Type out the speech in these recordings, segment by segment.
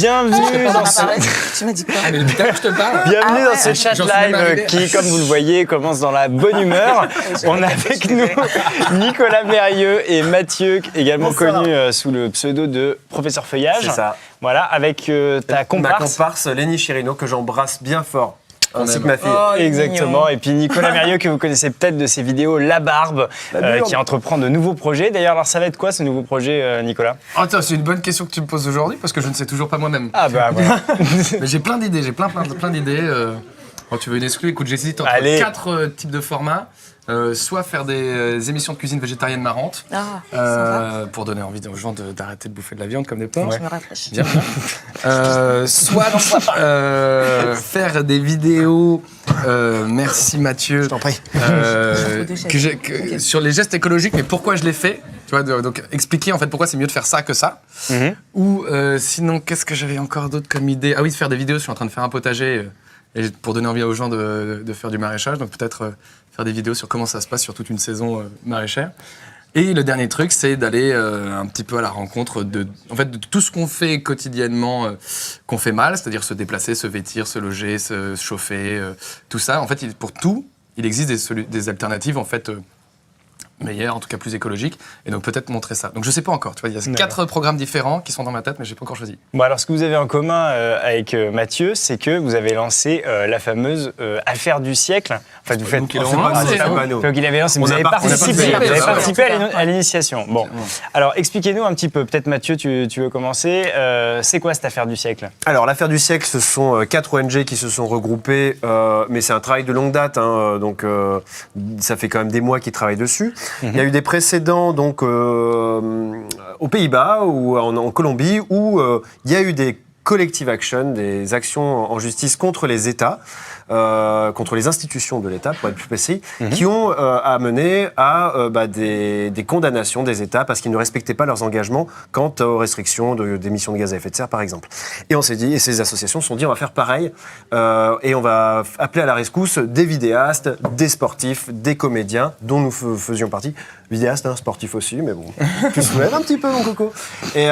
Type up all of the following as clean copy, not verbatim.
Bienvenue dans ce... Tu m'as dit quoi? Mais depuis tout à l'heure, je te parle. Bienvenue dans ce J'en chat suis même live arrivé. qui, comme vous le voyez, commence dans la bonne humeur. On a avec nous Nicolas Mérieux et Mathieu, également connu sous le pseudo de Professeur Feuillage. C'est ça. Voilà, avec ta Ma comparse. comparse, Lénie Chirino, que j'embrasse bien fort. Ainsi que ma fille. Oh, Exactement. Et puis Nicolas Mérieux, que vous connaissez peut-être de ses vidéos La Barbe, qui entreprend de nouveaux projets. D'ailleurs, alors ça va être quoi ce nouveau projet, Nicolas? Oh, tiens, c'est une bonne question que tu me poses aujourd'hui parce que je ne sais toujours pas moi-même. Ah bah voilà. Mais j'ai plein d'idées, j'ai plein d'idées. Quand tu veux une exclue, écoute, j'hésite entre Allez. 4 types de formats. Soit faire des émissions de cuisine végétarienne marrantes, pour donner envie aux gens d'arrêter de bouffer de la viande comme des porcs. Je me rafraîchis. Bien. Soit faire des vidéos, merci Mathieu, sur les gestes écologiques, mais pourquoi je les fais. Tu vois, donc expliquer en fait pourquoi c'est mieux de faire ça que ça. Ou sinon, qu'est-ce que j'avais encore d'autre comme idée? Ah oui, de faire des vidéos, je suis en train de faire un potager, et pour donner envie aux gens de faire du maraîchage, donc peut-être faire des vidéos sur comment ça se passe sur toute une saison maraîchère. Et le dernier truc, c'est d'aller un petit peu à la rencontre de tout ce qu'on fait quotidiennement, qu'on fait mal, c'est-à-dire se déplacer, se vêtir, se loger, se chauffer, tout ça. En fait, pour tout, il existe des alternatives en fait meilleures, en tout cas plus écologiques, et donc peut-être montrer ça. Donc je sais pas encore, tu vois, il y a 4 programmes différents qui sont dans ma tête, mais j'ai pas encore choisi. Bon, alors ce que vous avez en commun avec Mathieu, c'est que vous avez lancé la fameuse affaire du siècle. En fait, vous faites... Donc il avait lancé, vous avez participé à l'initiation. Bon, alors expliquez-nous un petit peu, peut-être Mathieu, tu veux commencer. C'est quoi cette affaire du siècle? Alors, l'affaire du siècle, ce sont 4 ONG qui se sont regroupées, mais c'est un travail de longue date, donc ça fait quand même des mois qu'ils travaillent dessus. Il y a eu des précédents donc, aux Pays-Bas ou en Colombie où il y a eu des collective action, des actions en justice contre les États, contre les institutions de l'État, pour être plus précis, qui ont amené à des condamnations des États parce qu'ils ne respectaient pas leurs engagements quant aux restrictions d'émissions de gaz à effet de serre, par exemple. Et on s'est dit, et ces associations se sont dit, on va faire pareil, et on va appeler à la rescousse des vidéastes, des sportifs, des comédiens, dont nous faisions partie. Vidéaste, sportif aussi, mais bon, tu soulèves un petit peu, mon coco. Et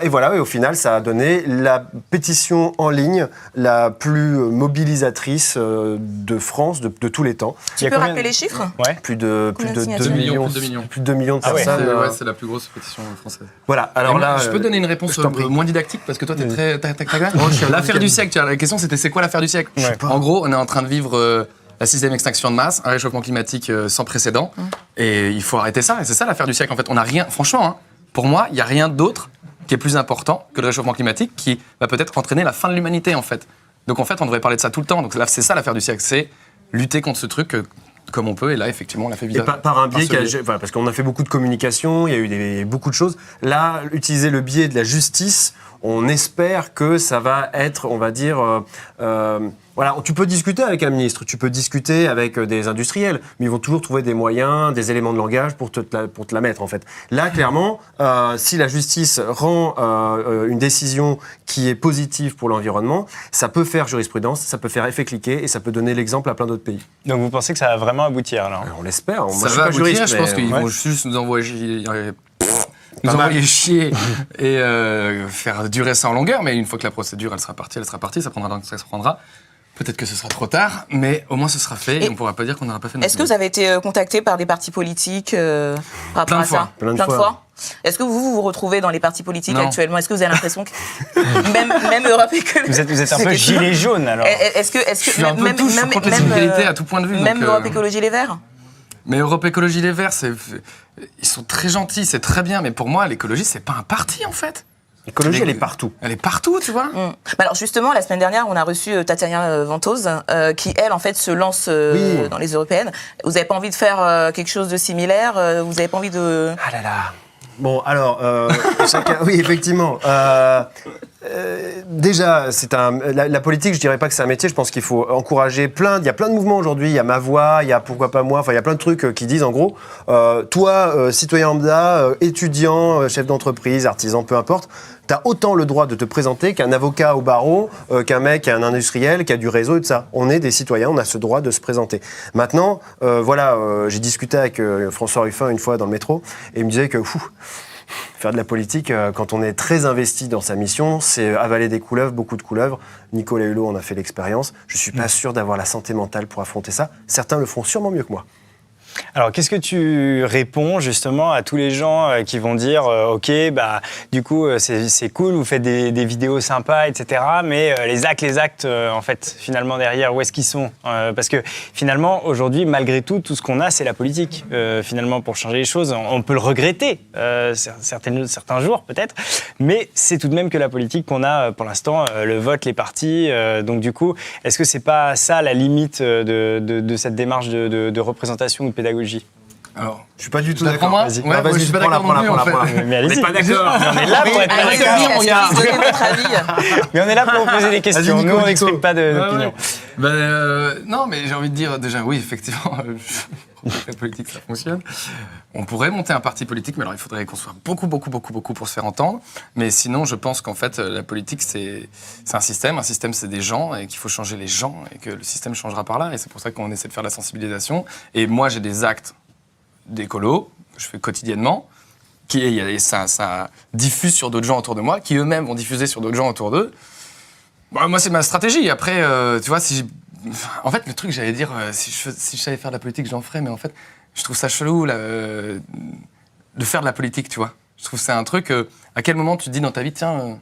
voilà, et au final, ça a donné la pétition en ligne la plus mobilisatrice de France de tous les temps. Tu peux rappeler les chiffres? Ouais. Plus de 2 millions de personnes. C'est la plus grosse pétition française. Voilà, alors là... Je peux te donner une réponse moins didactique, parce que toi, t'es très... L'affaire du siècle, la question c'était c'est quoi l'affaire du siècle? En gros, on est en train de vivre... la 6e extinction de masse, un réchauffement climatique sans précédent, et il faut arrêter ça, et c'est ça l'affaire du siècle. En fait, on n'a rien, franchement, pour moi, il n'y a rien d'autre qui est plus important que le réchauffement climatique, qui va peut-être entraîner la fin de l'humanité, en fait. Donc en fait, on devrait parler de ça tout le temps. Donc là, c'est ça l'affaire du siècle, c'est lutter contre ce truc comme on peut, et là, effectivement, on l'a fait Et par un biais, parce qu'on a fait beaucoup de communication, il y a eu beaucoup de choses. Là, utiliser le biais de la justice, on espère que ça va être, on va dire... voilà, tu peux discuter avec un ministre, tu peux discuter avec des industriels, mais ils vont toujours trouver des moyens, des éléments de langage pour te la mettre, en fait. Là, clairement, si la justice rend une décision qui est positive pour l'environnement, ça peut faire jurisprudence, ça peut faire effet cliquet et ça peut donner l'exemple à plein d'autres pays. Donc vous pensez que ça va vraiment aboutir, alors? On l'espère. Moi, ça je suis va pas aboutir, juriste, je pense qu'ils vont juste nous envoyer... envoyer chier et faire durer ça en longueur, mais une fois que la procédure elle sera partie, ça prendra le temps que ça prendra. Peut-être que ce sera trop tard, mais au moins ce sera fait et on ne pourra pas dire qu'on n'aura pas fait notre Est-ce que vous avez été contacté par des partis politiques par rapport à ça? Plein de fois. Est-ce que vous vous retrouvez dans les partis politiques actuellement? Est-ce que vous avez l'impression que même Europe Écologie... Vous êtes un peu gilet jaune, alors? Est-ce que je suis un peu tout, je suis contre les inégalités à tout point de vue. Même Europe Écologie Les Verts? Mais Europe Écologie Les Verts, ils sont très gentils, c'est très bien, mais pour moi, l'écologie, c'est pas un parti, en fait. L'écologie, elle est partout. Elle est partout, tu vois. Alors justement, la semaine dernière, on a reçu Tatiana Ventose, qui, elle, en fait, se lance dans les européennes. Vous n'avez pas envie de faire quelque chose de similaire? Vous n'avez pas envie de... Ah là là. Bon, alors, chacun... Oui, effectivement. Déjà, la politique, je dirais pas que c'est un métier. Je pense qu'il faut encourager il y a plein de mouvements aujourd'hui. Il y a Ma Voix, il y a Pourquoi pas moi. Enfin, il y a plein de trucs qui disent, en gros, toi, citoyen lambda, étudiant, chef d'entreprise, artisan, peu importe, t'as autant le droit de te présenter qu'un avocat au barreau, qu'un mec, un industriel, qui a du réseau et tout ça. On est des citoyens, on a ce droit de se présenter. Maintenant, j'ai discuté avec François Ruffin une fois dans le métro, et il me disait que, Faire de la politique, quand on est très investi dans sa mission, c'est avaler des couleuvres, beaucoup de couleuvres. Nicolas Hulot en a fait l'expérience. Je ne suis pas sûr d'avoir la santé mentale pour affronter ça. Certains le font sûrement mieux que moi. Alors, qu'est-ce que tu réponds justement à tous les gens qui vont dire OK, bah, du coup, c'est cool, vous faites des vidéos sympas, etc. Mais les actes, en fait, finalement, derrière, où est-ce qu'ils sont parce que finalement, aujourd'hui, malgré tout ce qu'on a, c'est la politique. Finalement, pour changer les choses, on peut le regretter certains jours, peut-être. Mais c'est tout de même que la politique qu'on a pour l'instant, le vote, les partis. Donc, du coup, est-ce que c'est pas ça la limite de cette démarche de représentation ou de pédagogie? Alors, je suis pas du tout d'accord. d'accord. Vas-y. Ouais, moi, je suis pas d'accord non plus, en fait. Mais allez-y. On n'est pas d'accord. On est là pour être pas d'accord. Donner votre avis. Mais on est là pour vous poser des questions. Vas-y, Nous, on Nico. n'exprime pas d'opinion. Non, mais j'ai envie de dire déjà, oui, effectivement, la politique, ça fonctionne. On pourrait monter un parti politique, mais alors il faudrait qu'on soit beaucoup pour se faire entendre. Mais sinon, je pense qu'en fait, la politique, c'est un système. Un système, c'est des gens, et qu'il faut changer les gens, et que le système changera par là. Et c'est pour ça qu'on essaie de faire de la sensibilisation. Et moi, j'ai des actes d'écolo, que je fais quotidiennement, ça diffuse sur d'autres gens autour de moi, qui eux-mêmes vont diffuser sur d'autres gens autour d'eux. Bon, moi, c'est ma stratégie. Après, tu vois, en fait, le truc, j'allais dire, si je savais faire de la politique, j'en ferais, mais en fait, je trouve ça chelou de faire de la politique, tu vois. Je trouve que c'est un truc, à quel moment tu te dis dans ta vie, tiens,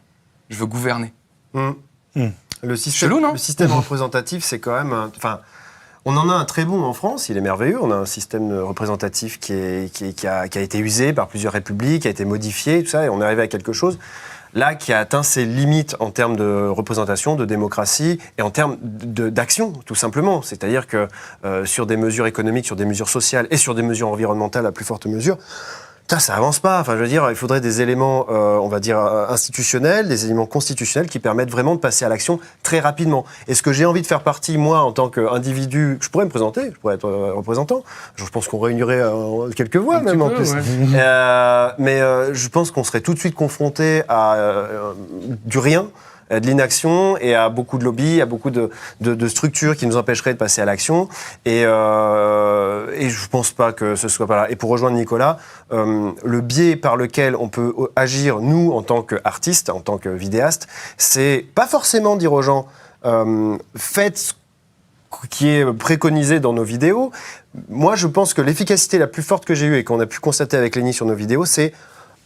je veux gouverner. Le système, Chelou, non ? le système représentatif, c'est quand même... Enfin, on en a un très bon en France, il est merveilleux. On a un système représentatif qui a été usé par plusieurs républiques, qui a été modifié, tout ça, et on est arrivé à quelque chose là qui a atteint ses limites en termes de représentation, de démocratie et en termes d'action, tout simplement. C'est-à-dire que sur des mesures économiques, sur des mesures sociales et sur des mesures environnementales à plus forte mesure, ça avance pas. Enfin, je veux dire, il faudrait des éléments, on va dire, institutionnels, des éléments constitutionnels qui permettent vraiment de passer à l'action très rapidement. Est-ce que j'ai envie de faire partie, moi, en tant qu'individu, je pourrais me présenter, je pourrais être représentant. Je pense qu'on réunirait quelques voix, même, en plus. Ouais. Mais je pense qu'on serait tout de suite confronté à du rien, de l'inaction et à beaucoup de lobbies, à beaucoup de structures qui nous empêcheraient de passer à l'action. Et je pense pas que ce soit pas là. Et pour rejoindre Nicolas, le biais par lequel on peut agir, nous, en tant qu'artistes, en tant que vidéastes, c'est pas forcément dire aux gens faites ce qui est préconisé dans nos vidéos. Moi, je pense que l'efficacité la plus forte que j'ai eue et qu'on a pu constater avec Lenny sur nos vidéos, c'est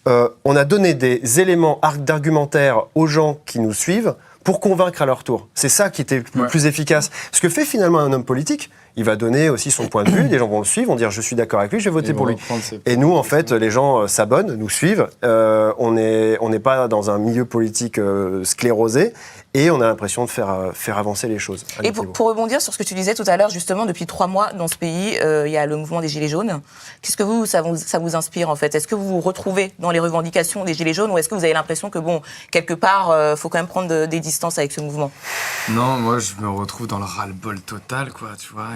on a donné des éléments d'argumentaire aux gens qui nous suivent pour convaincre à leur tour. C'est ça qui était le plus efficace. Ce que fait finalement un homme politique, il va donner aussi son point de vue, les gens vont le suivre, vont dire je suis d'accord avec lui, je vais voter pour lui. Et nous, en fait, les gens s'abonnent, nous suivent, on n'est pas dans un milieu politique sclérosé, et on a l'impression de faire avancer les choses. Et pour rebondir sur ce que tu disais tout à l'heure, justement, depuis 3 mois dans ce pays, il y a le mouvement des Gilets jaunes. Qu'est-ce que ça vous inspire, en fait ? Est-ce que vous vous retrouvez dans les revendications des Gilets jaunes, ou est-ce que vous avez l'impression que, bon, quelque part, faut quand même prendre des distances avec ce mouvement ? Non, moi, je me retrouve dans le ras-le-bol total, quoi, tu vois.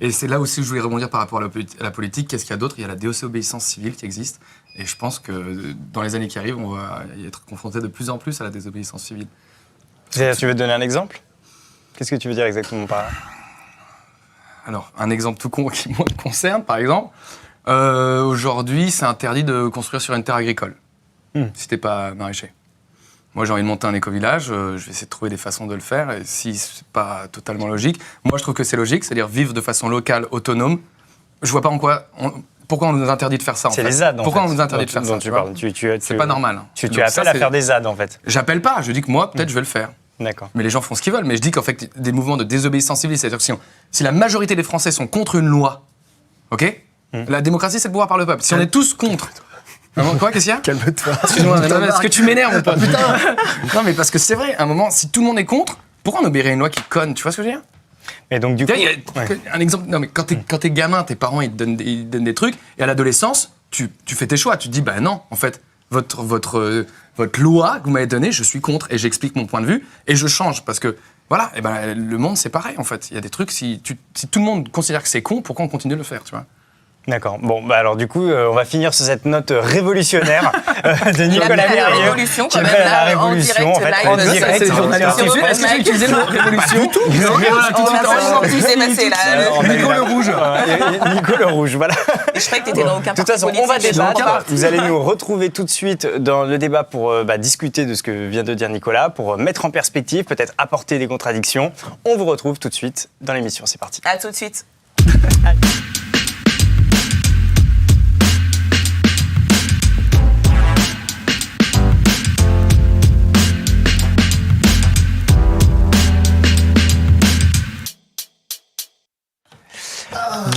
Et c'est là aussi où je voulais rebondir par rapport à la politique. Qu'est-ce qu'il y a d'autre ? Il y a la désobéissance civile qui existe. Et je pense que dans les années qui arrivent, on va y être confronté de plus en plus à la désobéissance civile. Tu veux donner un exemple ? Qu'est-ce que tu veux dire exactement par là ? Alors, un exemple tout con qui me concerne, par exemple. Aujourd'hui, c'est interdit de construire sur une terre agricole, si t'es pas maraîcher. Moi, j'ai envie de monter un éco-village, je vais essayer de trouver des façons de le faire, et si c'est pas totalement logique, moi, je trouve que c'est logique, c'est-à-dire vivre de façon locale, autonome. Je vois pas pourquoi on nous interdit de faire ça, en fait. C'est les ZAD, en Pourquoi fait, on nous interdit de faire ça, tu parles. C'est pas normal. Hein. Tu appelles à faire des ZAD, en fait. J'appelle pas, je dis que moi, peut-être, je vais le faire. D'accord. Mais les gens font ce qu'ils veulent. Mais je dis qu'en fait, des mouvements de désobéissance civile, c'est-à-dire que si la majorité des Français sont contre une loi, ok, la démocratie, c'est le pouvoir par le peuple. Si on est tous contre... Quoi, qu'est-ce qu'il y a ? Calme-toi. Excuse-moi, est-ce que tu m'énerves ou pas ? Putain. Non, mais parce que c'est vrai, à un moment, si tout le monde est contre, pourquoi on obéirait une loi qui conne ? Tu vois ce que je veux dire ? Et donc, du coup... Un exemple, non, mais quand t'es gamin, tes parents, ils te donnent des trucs, et à l'adolescence, tu fais tes choix. Tu te dis, bah non, en fait, votre loi que vous m'avez donnée, je suis contre, et j'explique mon point de vue, et je change, parce que, voilà, et ben, le monde, c'est pareil, en fait. Il y a des trucs, si tout le monde considère que c'est con, pourquoi on continue de le faire, tu vois ? D'accord. Bon, bah alors du coup, on va finir sur cette note révolutionnaire de Nicolas Mérieux. La révolution, quand même, La là, en révolution, direct, en live. direct. Est-ce que j'ai utilisé le mot révolution ? Tu sais passer là. Nico le rouge. Nico le rouge, voilà. Et je croyais que tu étais dans aucun De toute parti façon, politique. on va débattre. donc, Vous allez nous retrouver tout de suite dans le débat pour discuter de ce que vient de dire Nicolas, pour mettre en perspective, peut-être apporter des contradictions. On vous retrouve tout de suite dans l'émission. C'est parti. À tout de suite.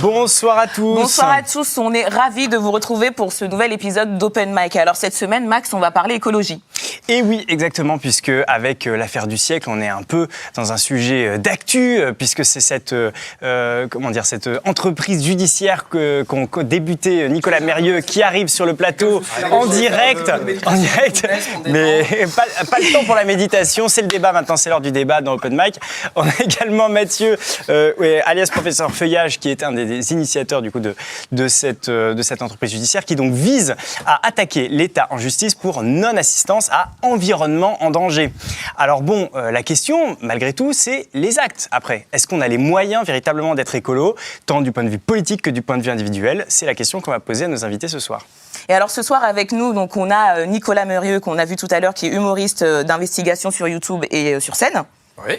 Bonsoir à tous. Bonsoir à tous, on est ravis de vous retrouver pour ce nouvel épisode d'Open Mic. Alors cette semaine, Max, on va parler écologie. Et oui, exactement, puisque avec l'affaire du siècle, on est un peu dans un sujet d'actu, puisque c'est cette entreprise judiciaire qu'ont débuté Nicolas Mérieux, qui arrive sur le plateau en direct, mais pas le temps pour la méditation, c'est le débat maintenant, c'est l'heure du débat dans Open Mic. On a également Mathieu, alias Professeur Feuillage, qui est un des initiateurs du coup de cette entreprise judiciaire, qui donc vise à attaquer l'État en justice pour non-assistance à environnement en danger. Alors bon, la question, malgré tout, c'est les actes après. Est-ce qu'on a les moyens véritablement d'être écolo, tant du point de vue politique que du point de vue individuel? C'est la question qu'on va poser à nos invités ce soir. Et alors ce soir avec nous, donc on a Nicolas Mérieux, qu'on a vu tout à l'heure, qui est humoriste d'investigation sur YouTube et sur scène. Oui.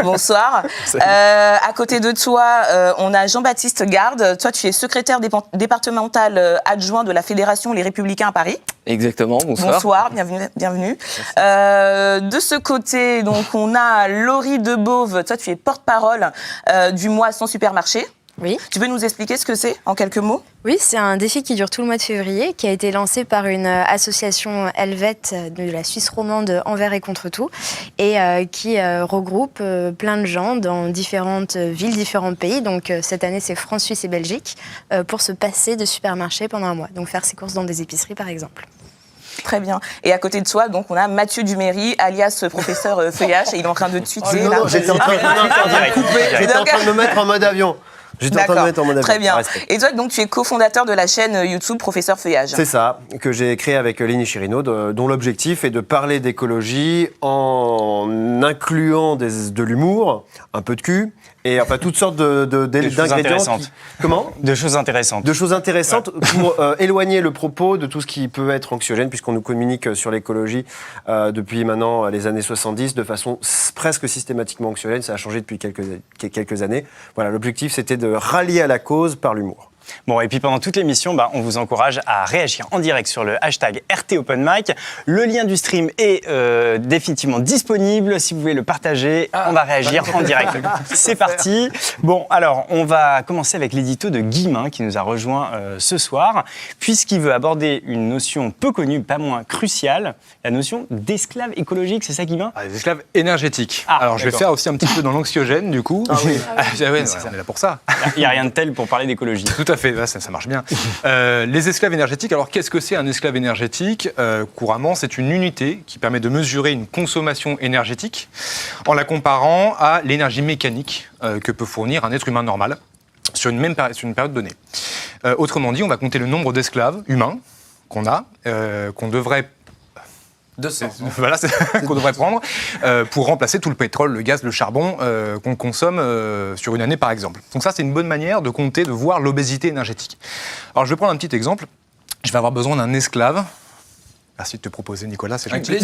Bonsoir. À côté de toi, on a Jean-Baptiste Garde. Toi, tu es secrétaire départemental adjoint de la Fédération Les Républicains à Paris. Exactement, bonsoir. Bonsoir, bienvenue. De ce côté, donc, on a Laurie Debauve. Toi, tu es porte-parole du mois sans supermarché. Oui. Tu peux nous expliquer ce que c'est, en quelques mots? Oui, c'est un défi qui dure tout le mois de février, qui a été lancé par une association helvète de la Suisse romande envers et contre tout, et qui regroupe plein de gens dans différentes villes, différents pays. Donc cette année, c'est France, Suisse et Belgique, pour se passer de supermarché pendant un mois. Donc faire ses courses dans des épiceries, par exemple. Très bien. Et à côté de toi, donc, on a Mathieu Duméry, alias Professeur Feuillage, et il est en train de tweeter. Non, j'étais en train de me mettre en mode avion. Très bien. Et toi, donc, tu es cofondateur de la chaîne YouTube Professeur Feuillage. C'est ça, que j'ai créé avec Lénie Chirino, dont l'objectif est de parler d'écologie en incluant de l'humour, un peu de cul, et enfin toutes sortes d'ingrédients. Comment ? De choses intéressantes. De choses intéressantes pour éloigner le propos de tout ce qui peut être anxiogène, puisqu'on nous communique sur l'écologie depuis maintenant les années 70 de façon presque systématiquement anxiogène. Ça a changé depuis quelques années. Voilà, l'objectif c'était de rallier à la cause par l'humour. Bon, et puis pendant toute l'émission, on vous encourage à réagir en direct sur le hashtag RTOpenMic. Le lien du stream est définitivement disponible. Si vous voulez le partager, on va réagir en direct. C'est parti. Bon, alors, on va commencer avec l'édito de Guillemin qui nous a rejoint ce soir, puisqu'il veut aborder une notion peu connue, pas moins cruciale, la notion d'esclave écologique. C'est ça, Guillemin ? Les esclaves énergétiques. Alors, je vais faire aussi un petit peu dans l'anxiogène, du coup. Ah oui. On est là pour ça. Il n'y a rien de tel pour parler d'écologie. Tout à fait, ça marche bien. Les esclaves énergétiques, alors qu'est-ce que c'est un esclave énergétique ? Couramment, c'est une unité qui permet de mesurer une consommation énergétique en la comparant à l'énergie mécanique que peut fournir un être humain normal sur une période donnée. Autrement dit, on va compter le nombre d'esclaves humains qu'on a, qu'on devrait... Voilà, qu'on devrait prendre pour remplacer tout le pétrole, le gaz, le charbon qu'on consomme sur une année, par exemple. Donc ça, c'est une bonne manière de compter, de voir l'obésité énergétique. Alors, je vais prendre un petit exemple. Je vais avoir besoin d'un esclave. Merci de te proposer, Nicolas, c'est gentil.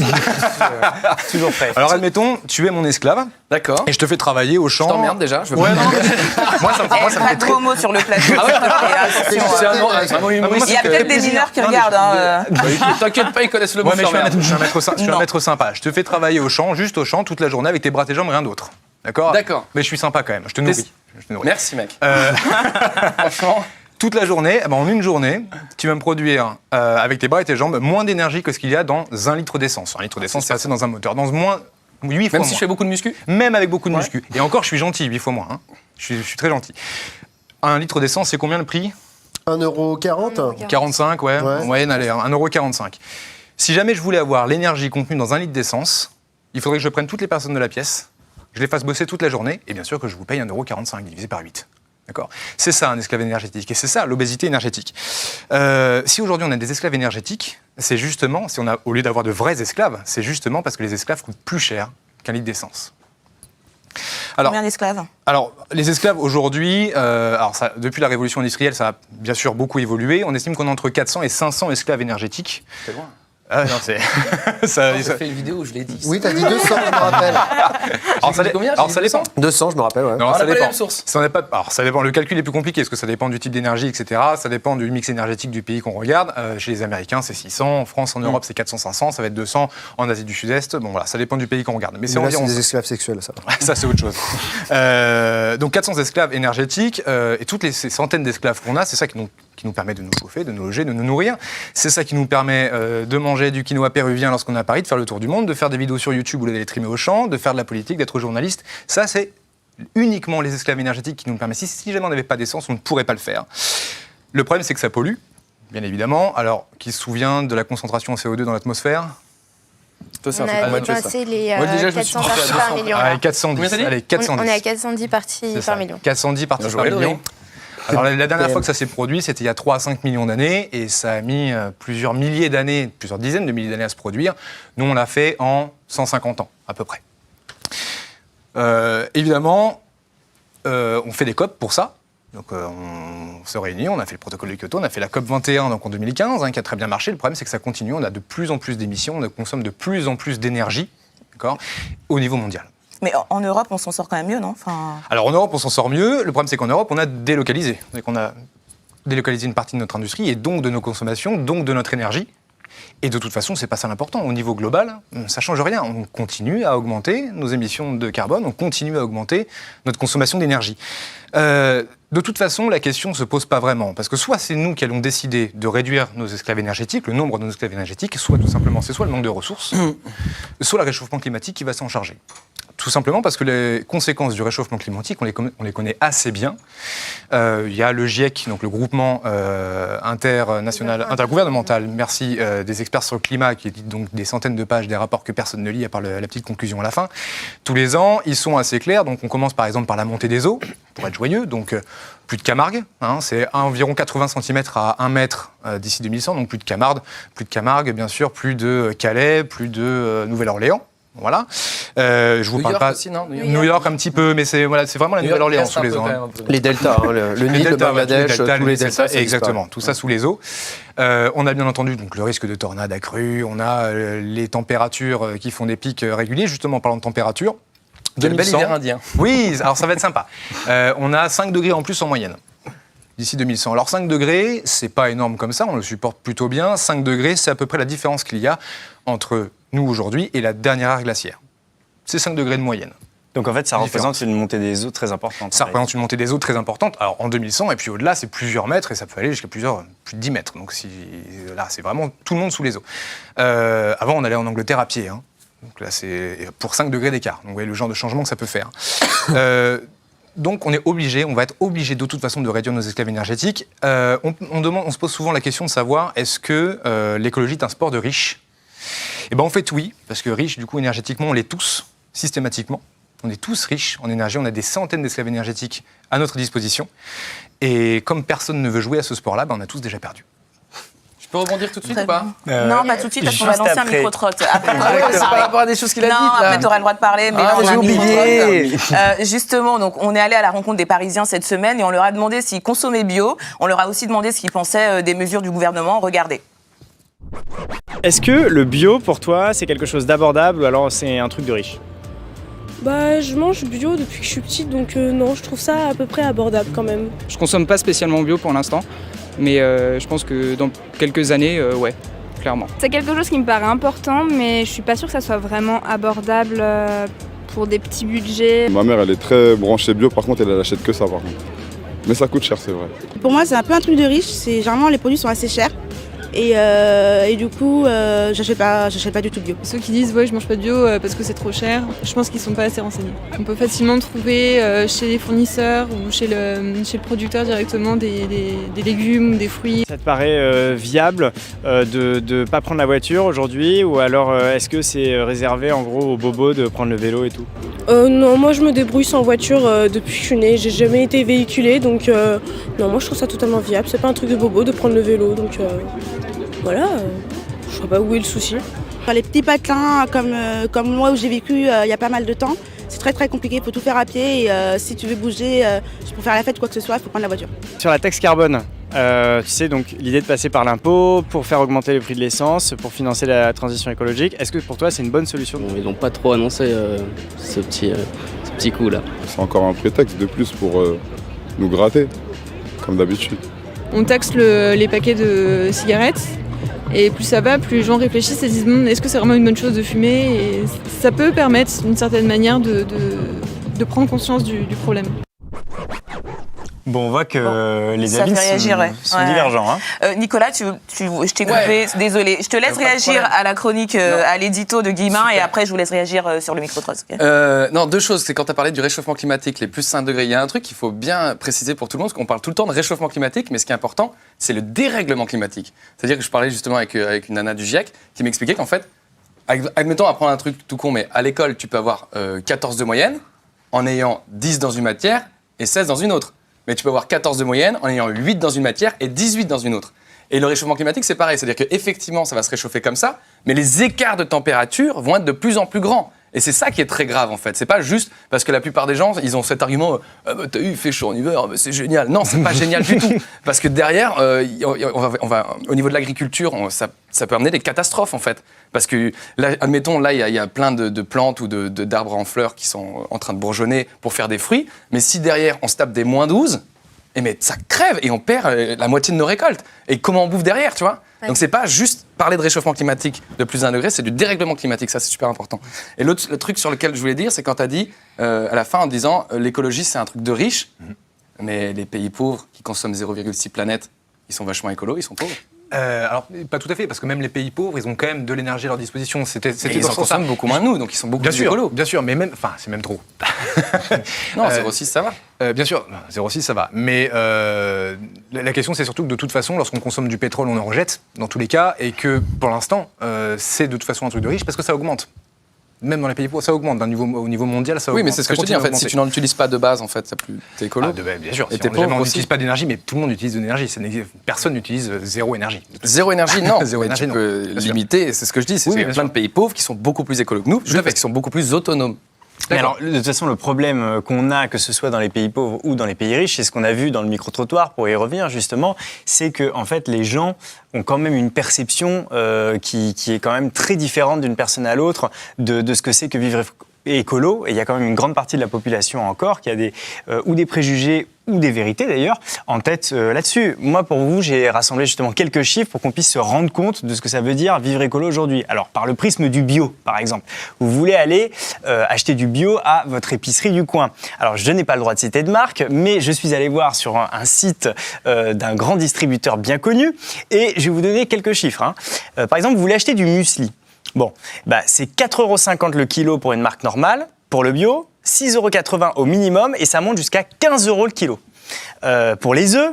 Toujours prêt. Alors, admettons, tu es mon esclave. D'accord. Et je te fais travailler au champ. Je t'emmerde déjà. Je veux Ouais, pas. non. Moi, ça me Pas de gros mots sur le plateau. C'est un mot humoristique. Il y a peut-être des mineurs qui regardent. T'inquiète pas, ils connaissent le mot. Ouais, mais je suis un Non. maître sympa. Je te fais travailler au champ, juste au champ, toute la journée, avec tes bras, tes jambes, rien d'autre. D'accord ? D'accord. Mais je suis sympa quand même, je te nourris. Merci, mec. Franchement. Toute la journée, en une journée, tu vas me produire, avec tes bras et tes jambes, moins d'énergie que ce qu'il y a dans 1 litre d'essence. 1 litre d'essence, c'est assez dans un moteur. Dans moins 8 fois Même moins. si je fais beaucoup de muscu. Même avec beaucoup de muscu. Et encore, je suis gentil, 8 fois moins. Hein. Je suis très gentil. 1 litre d'essence, c'est combien le prix ? 1,40 €. 45, ouais. En moyenne, allez, 1,45 €. Si jamais je voulais avoir l'énergie contenue dans 1 litre d'essence, il faudrait que je prenne toutes les personnes de la pièce, je les fasse bosser toute la journée, et bien sûr que je vous paye 1,45 € divisé par 8. D'accord ? C'est ça un esclave énergétique, et c'est ça l'obésité énergétique. Si aujourd'hui on a des esclaves énergétiques, c'est justement, au lieu d'avoir de vrais esclaves, c'est justement parce que les esclaves coûtent plus cher qu'un litre d'essence. Combien d'esclaves? Alors, les esclaves aujourd'hui, depuis la révolution industrielle, ça a bien sûr beaucoup évolué. On estime qu'on a entre 400 et 500 esclaves énergétiques. C'est loin. Ah non, c'est... J'ai fait une vidéo où je l'ai dit. Oui, t'as dit 200, je me rappelle. Alors, ça dépend. 200, je me rappelle, ouais. Non, On ça a pas les dépend. mêmes sources. Ça dépend. Le calcul est plus compliqué, parce que ça dépend du type d'énergie, etc. Ça dépend du mix énergétique du pays qu'on regarde. Chez les Américains, c'est 600. En France, en Europe, c'est 400-500. Ça va être 200. En Asie du Sud-Est, bon voilà, ça dépend du pays qu'on regarde. Mais c'est là, environ c'est des esclaves sexuels, ça. ça, c'est autre chose. Donc 400 esclaves énergétiques et toutes ces centaines d'esclaves qu'on a, c'est ça qui nous permet de nous chauffer, de nous loger, de nous nourrir. C'est ça qui nous permet de manger du quinoa péruvien lorsqu'on est à Paris, de faire le tour du monde, de faire des vidéos sur YouTube ou d'aller trimer au champ, de faire de la politique, d'être journaliste. Ça, c'est uniquement les esclaves énergétiques qui nous le permettent. Si jamais on n'avait pas d'essence, on ne pourrait pas le faire. Le problème, c'est que ça pollue, bien évidemment. Alors, qui se souvient de la concentration en CO2 dans l'atmosphère? Toi, c'est On un truc a pas mal de ça. dépassé les Moi, déjà, je me suis 400 dit parties à par 200. million. Ah, là. 410. Combien t'as dit Allez, 410. On est à 410 parties C'est par ça. million. 410 parties Bien par joué, million. Laurie. Alors la dernière fois que ça s'est produit, c'était il y a 3 à 5 millions d'années, et ça a mis plusieurs milliers d'années, plusieurs dizaines de milliers d'années à se produire. Nous, on l'a fait en 150 ans, à peu près. Évidemment, on fait des COP pour ça. Donc on se réunit, on a fait le protocole de Kyoto, on a fait la COP 21 donc en 2015, qui a très bien marché. Le problème, c'est que ça continue, on a de plus en plus d'émissions, on consomme de plus en plus d'énergie, d'accord, au niveau mondial. Mais en Europe, on s'en sort quand même mieux, non? Alors en Europe, on s'en sort mieux. Le problème, c'est qu'en Europe, on a délocalisé. C'est qu'on a délocalisé une partie de notre industrie et donc de nos consommations, donc de notre énergie. Et de toute façon, c'est pas ça l'important. Au niveau global, ça change rien. On continue à augmenter nos émissions de carbone, on continue à augmenter notre consommation d'énergie. De toute façon, la question ne se pose pas vraiment. Parce que soit c'est nous qui allons décider de réduire nos esclaves énergétiques, le nombre de nos esclaves énergétiques, soit tout simplement, c'est soit le manque de ressources, soit le réchauffement climatique qui va s'en charger. Tout simplement parce que les conséquences du réchauffement climatique, on les connaît assez bien. Il y a le GIEC, donc le groupement intergouvernemental, merci, des experts sur le climat, qui édite donc des centaines de pages, des rapports que personne ne lit, à part la petite conclusion à la fin. Tous les ans, ils sont assez clairs. Donc on commence par exemple par la montée des eaux, pour être joyeux. Donc plus de Camargue, c'est environ 80 cm à 1 mètre d'ici 2100, donc plus de Camargue, bien sûr, plus de Calais, plus de Nouvelle-Orléans. Voilà. Je vous parle pas. Aussi, non New York un petit peu, mais c'est vraiment la Nouvelle-Orléans sous les eaux. Les deltas, hein, le Nil, le Bangladesh, tous les deltas. ça Exactement, disparaît. tout ça sous les eaux. On a bien entendu donc, le risque de tornades accru, on a les températures qui font des pics réguliers. Justement, en parlant de température, Le bel 2100, hiver indien. oui, alors ça va être sympa. On a 5 degrés en plus en moyenne d'ici 2100. Alors 5 degrés, c'est pas énorme comme ça, on le supporte plutôt bien. 5 degrés, c'est à peu près la différence qu'il y a entre nous aujourd'hui et la dernière ère glaciaire. C'est 5 degrés de moyenne. Donc en fait, ça représente une montée des eaux très importante. Ça représente une montée des eaux très importante. Alors en 2100, et puis au-delà, c'est plusieurs mètres, et ça peut aller jusqu'à plus de 10 mètres. Donc là, c'est vraiment tout le monde sous les eaux. Avant, on allait en Angleterre à pied. Donc là, c'est pour 5 degrés d'écart. Donc vous voyez le genre de changement que ça peut faire. Donc on va être obligé de toute façon de réduire nos esclaves énergétiques. On se pose souvent la question de savoir est-ce que l'écologie est un sport de riches? Eh bien en fait oui, parce que riches, du coup énergétiquement, on l'est tous, systématiquement. On est tous riches en énergie, on a des centaines d'esclaves énergétiques à notre disposition. Et comme personne ne veut jouer à ce sport-là, on a tous déjà perdu. Je peux rebondir tout de suite Très ou pas Non, pas tout de suite, parce qu'on va juste lancer un après. micro-trotte. Après, C'est par rapport à des choses qu'il a dites, non, là. après, tu auras le droit de parler, mais Ah, là, on a j'ai un oublié. micro-trotte. Justement, donc, on est allé à la rencontre des Parisiens cette semaine et on leur a demandé s'ils consommaient bio. On leur a aussi demandé ce qu'ils pensaient des mesures du gouvernement. Regardez. Est-ce que le bio, pour toi, c'est quelque chose d'abordable ou alors c'est un truc de riche? Bah, je mange bio depuis que je suis petite, donc non, je trouve ça à peu près abordable quand même. Je consomme pas spécialement bio pour l'instant, mais je pense que dans quelques années, ouais, clairement. C'est quelque chose qui me paraît important, mais je suis pas sûre que ça soit vraiment abordable pour des petits budgets. Ma mère, elle est très branchée bio, par contre, elle n'achète que ça, par contre. Mais ça coûte cher, c'est vrai. Pour moi, c'est un peu un truc de riche. Généralement, les produits sont assez chers. Et du coup, j'achète pas du tout bio. Ceux qui disent ouais je mange pas de bio parce que c'est trop cher, je pense qu'ils sont pas assez renseignés. On peut facilement trouver chez les fournisseurs ou chez le producteur directement des légumes ou des fruits. Ça te paraît viable de ne pas prendre la voiture aujourd'hui ou alors est-ce que c'est réservé en gros aux bobos de prendre le vélo et tout? Non, moi je me débrouille sans voiture depuis que je suis née. J'ai jamais été véhiculée, donc non, moi je trouve ça totalement viable. C'est pas un truc de bobo de prendre le vélo, donc voilà, je vois pas où est le souci. Enfin, les petits patins, comme moi où j'ai vécu il y a pas mal de temps, c'est très très compliqué, il faut tout faire à pied et si tu veux bouger, pour faire la fête ou quoi que ce soit, il faut prendre la voiture. Sur la taxe carbone, tu sais, donc l'idée de passer par l'impôt pour faire augmenter le prix de l'essence, pour financer la transition écologique, est-ce que pour toi c'est une bonne solution? Bon, ils n'ont pas trop annoncé ce petit coup là. C'est encore un prétexte de plus pour nous gratter, comme d'habitude. On taxe les paquets de cigarettes et plus ça va, plus les gens réfléchissent et se disent est-ce que c'est vraiment une bonne chose de fumer, et ça peut permettre d'une certaine manière de prendre conscience du problème. Bon, on voit que les ça avis fait réagir, sont divergents. Hein. Nicolas, je t'ai coupé, désolé. Je te laisse réagir à la chronique, à l'édito de Guillemin, et après je vous laisse réagir sur le micro-trosse. Non, deux choses. C'est quand tu as parlé du réchauffement climatique, les plus 5 degrés. Il y a un truc qu'il faut bien préciser pour tout le monde, parce qu'on parle tout le temps de réchauffement climatique, mais ce qui est important, c'est le dérèglement climatique. C'est-à-dire que je parlais justement avec une nana du GIEC qui m'expliquait qu'en fait, admettons, à prendre un truc tout con, mais à l'école, tu peux avoir 14 de moyenne en ayant 10 dans une matière et 16 dans une autre. Mais tu peux avoir 14 de moyenne en ayant 8 dans une matière et 18 dans une autre. Et le réchauffement climatique, c'est pareil. C'est-à-dire qu'effectivement, ça va se réchauffer comme ça, mais les écarts de température vont être de plus en plus grands. Et c'est ça qui est très grave, en fait. C'est pas juste parce que la plupart des gens, ils ont cet argument t'as eu, il fait chaud en hiver, c'est génial. Non, c'est pas génial du tout. Parce que derrière, on va, au niveau de l'agriculture, ça peut amener des catastrophes, en fait. Parce que, là, admettons, là, il y a plein de plantes ou d'arbres en fleurs qui sont en train de bourgeonner pour faire des fruits. Mais si derrière, on se tape des -12, mais ça crève et on perd la moitié de nos récoltes. Et comment on bouffe derrière, tu vois ? Donc c'est pas juste parler de réchauffement climatique de plus d'1 degré, c'est du dérèglement climatique, ça c'est super important. Et le truc sur lequel je voulais dire, c'est quand tu as dit, à la fin en disant, l'écologie c'est un truc de riche, mais les pays pauvres qui consomment 0,6 planètes, ils sont vachement écolos, ils sont pauvres. Alors, pas tout à fait, parce que même les pays pauvres, ils ont quand même de l'énergie à leur disposition. Ils en consomment beaucoup moins que nous, donc ils sont beaucoup plus écolos. Bien sûr, mais même, enfin, c'est même trop. Non, 0,6 ça va. Bien sûr, 0,6 ça va. Mais la question, c'est surtout que de toute façon, lorsqu'on consomme du pétrole, on en rejette, dans tous les cas, et que pour l'instant, c'est de toute façon un truc de riche, parce que ça augmente. Même dans les pays pauvres, ça augmente. Au niveau mondial, ça augmente. Oui, mais c'est ce que je te dis, en fait. Si tu n'en utilises pas de base, en fait, t'es écolo. Bien sûr. Et t'es pauvre on aussi. n'utilise pas d'énergie, mais tout le monde utilise de l'énergie. Personne n'utilise zéro énergie. Zéro énergie, non. Zéro énergie, tu peux limiter, c'est ce que je dis. C'est qu'il y a plein de pays pauvres qui sont beaucoup plus écolos que nous, juste parce qu'ils sont beaucoup plus autonomes. Mais alors, de toute façon, le problème qu'on a, que ce soit dans les pays pauvres ou dans les pays riches, c'est ce qu'on a vu dans le micro-trottoir, pour y revenir justement, c'est que en fait, les gens ont quand même une perception qui est quand même très différente d'une personne à l'autre de ce que c'est que vivre écolo. Et il y a quand même une grande partie de la population encore qui a ou des préjugés ou des vérités d'ailleurs en tête là-dessus. Moi, pour vous, j'ai rassemblé justement quelques chiffres pour qu'on puisse se rendre compte de ce que ça veut dire vivre écolo aujourd'hui. Alors, par le prisme du bio, par exemple. Vous voulez aller acheter du bio à votre épicerie du coin. Alors, je n'ai pas le droit de citer de marque, mais je suis allé voir sur un site d'un grand distributeur bien connu et je vais vous donner quelques chiffres. Hein. Par exemple, vous voulez acheter du muesli. Bon, c'est 4,50 € le kilo pour une marque normale. Pour le bio, 6,80 € au minimum et ça monte jusqu'à 15 € le kilo. Pour les œufs,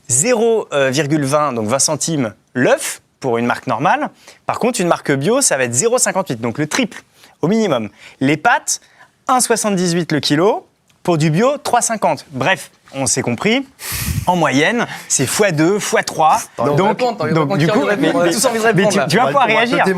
0,20, donc 20 centimes l'œuf pour une marque normale. Par contre, une marque bio, ça va être 0,58, donc le triple au minimum. Les pâtes, 1,78 le kilo. Pour du bio, 3,50. Bref, on s'est compris. En moyenne, c'est x2, x3. Donc du coup, tu vas pouvoir réagir. Vas-y,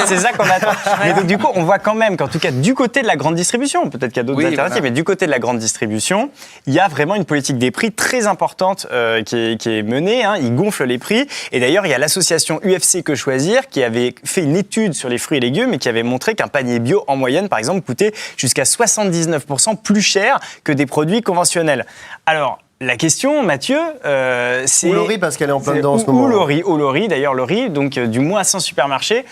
c'est ça qu'on attend. Mais donc du coup, on voit quand même qu'en tout cas, du côté de la grande distribution, peut-être qu'il y a d'autres alternatives, mais du côté de la grande distribution, il y a vraiment une politique des prix très importante qui est menée. Hein. Ils gonflent les prix. Et d'ailleurs, il y a l'association UFC Que Choisir qui avait fait une étude sur les fruits et légumes et qui avait montré qu'un panier bio, en moyenne, par exemple, coûtait jusqu'à 79% plus cher que des produits conventionnels. Alors, la question, Mathieu, c'est... Ou le riz, parce qu'elle est en plein dedans en ce moment. Ou le riz, d'ailleurs, le riz, donc du moins 100 supermarchés.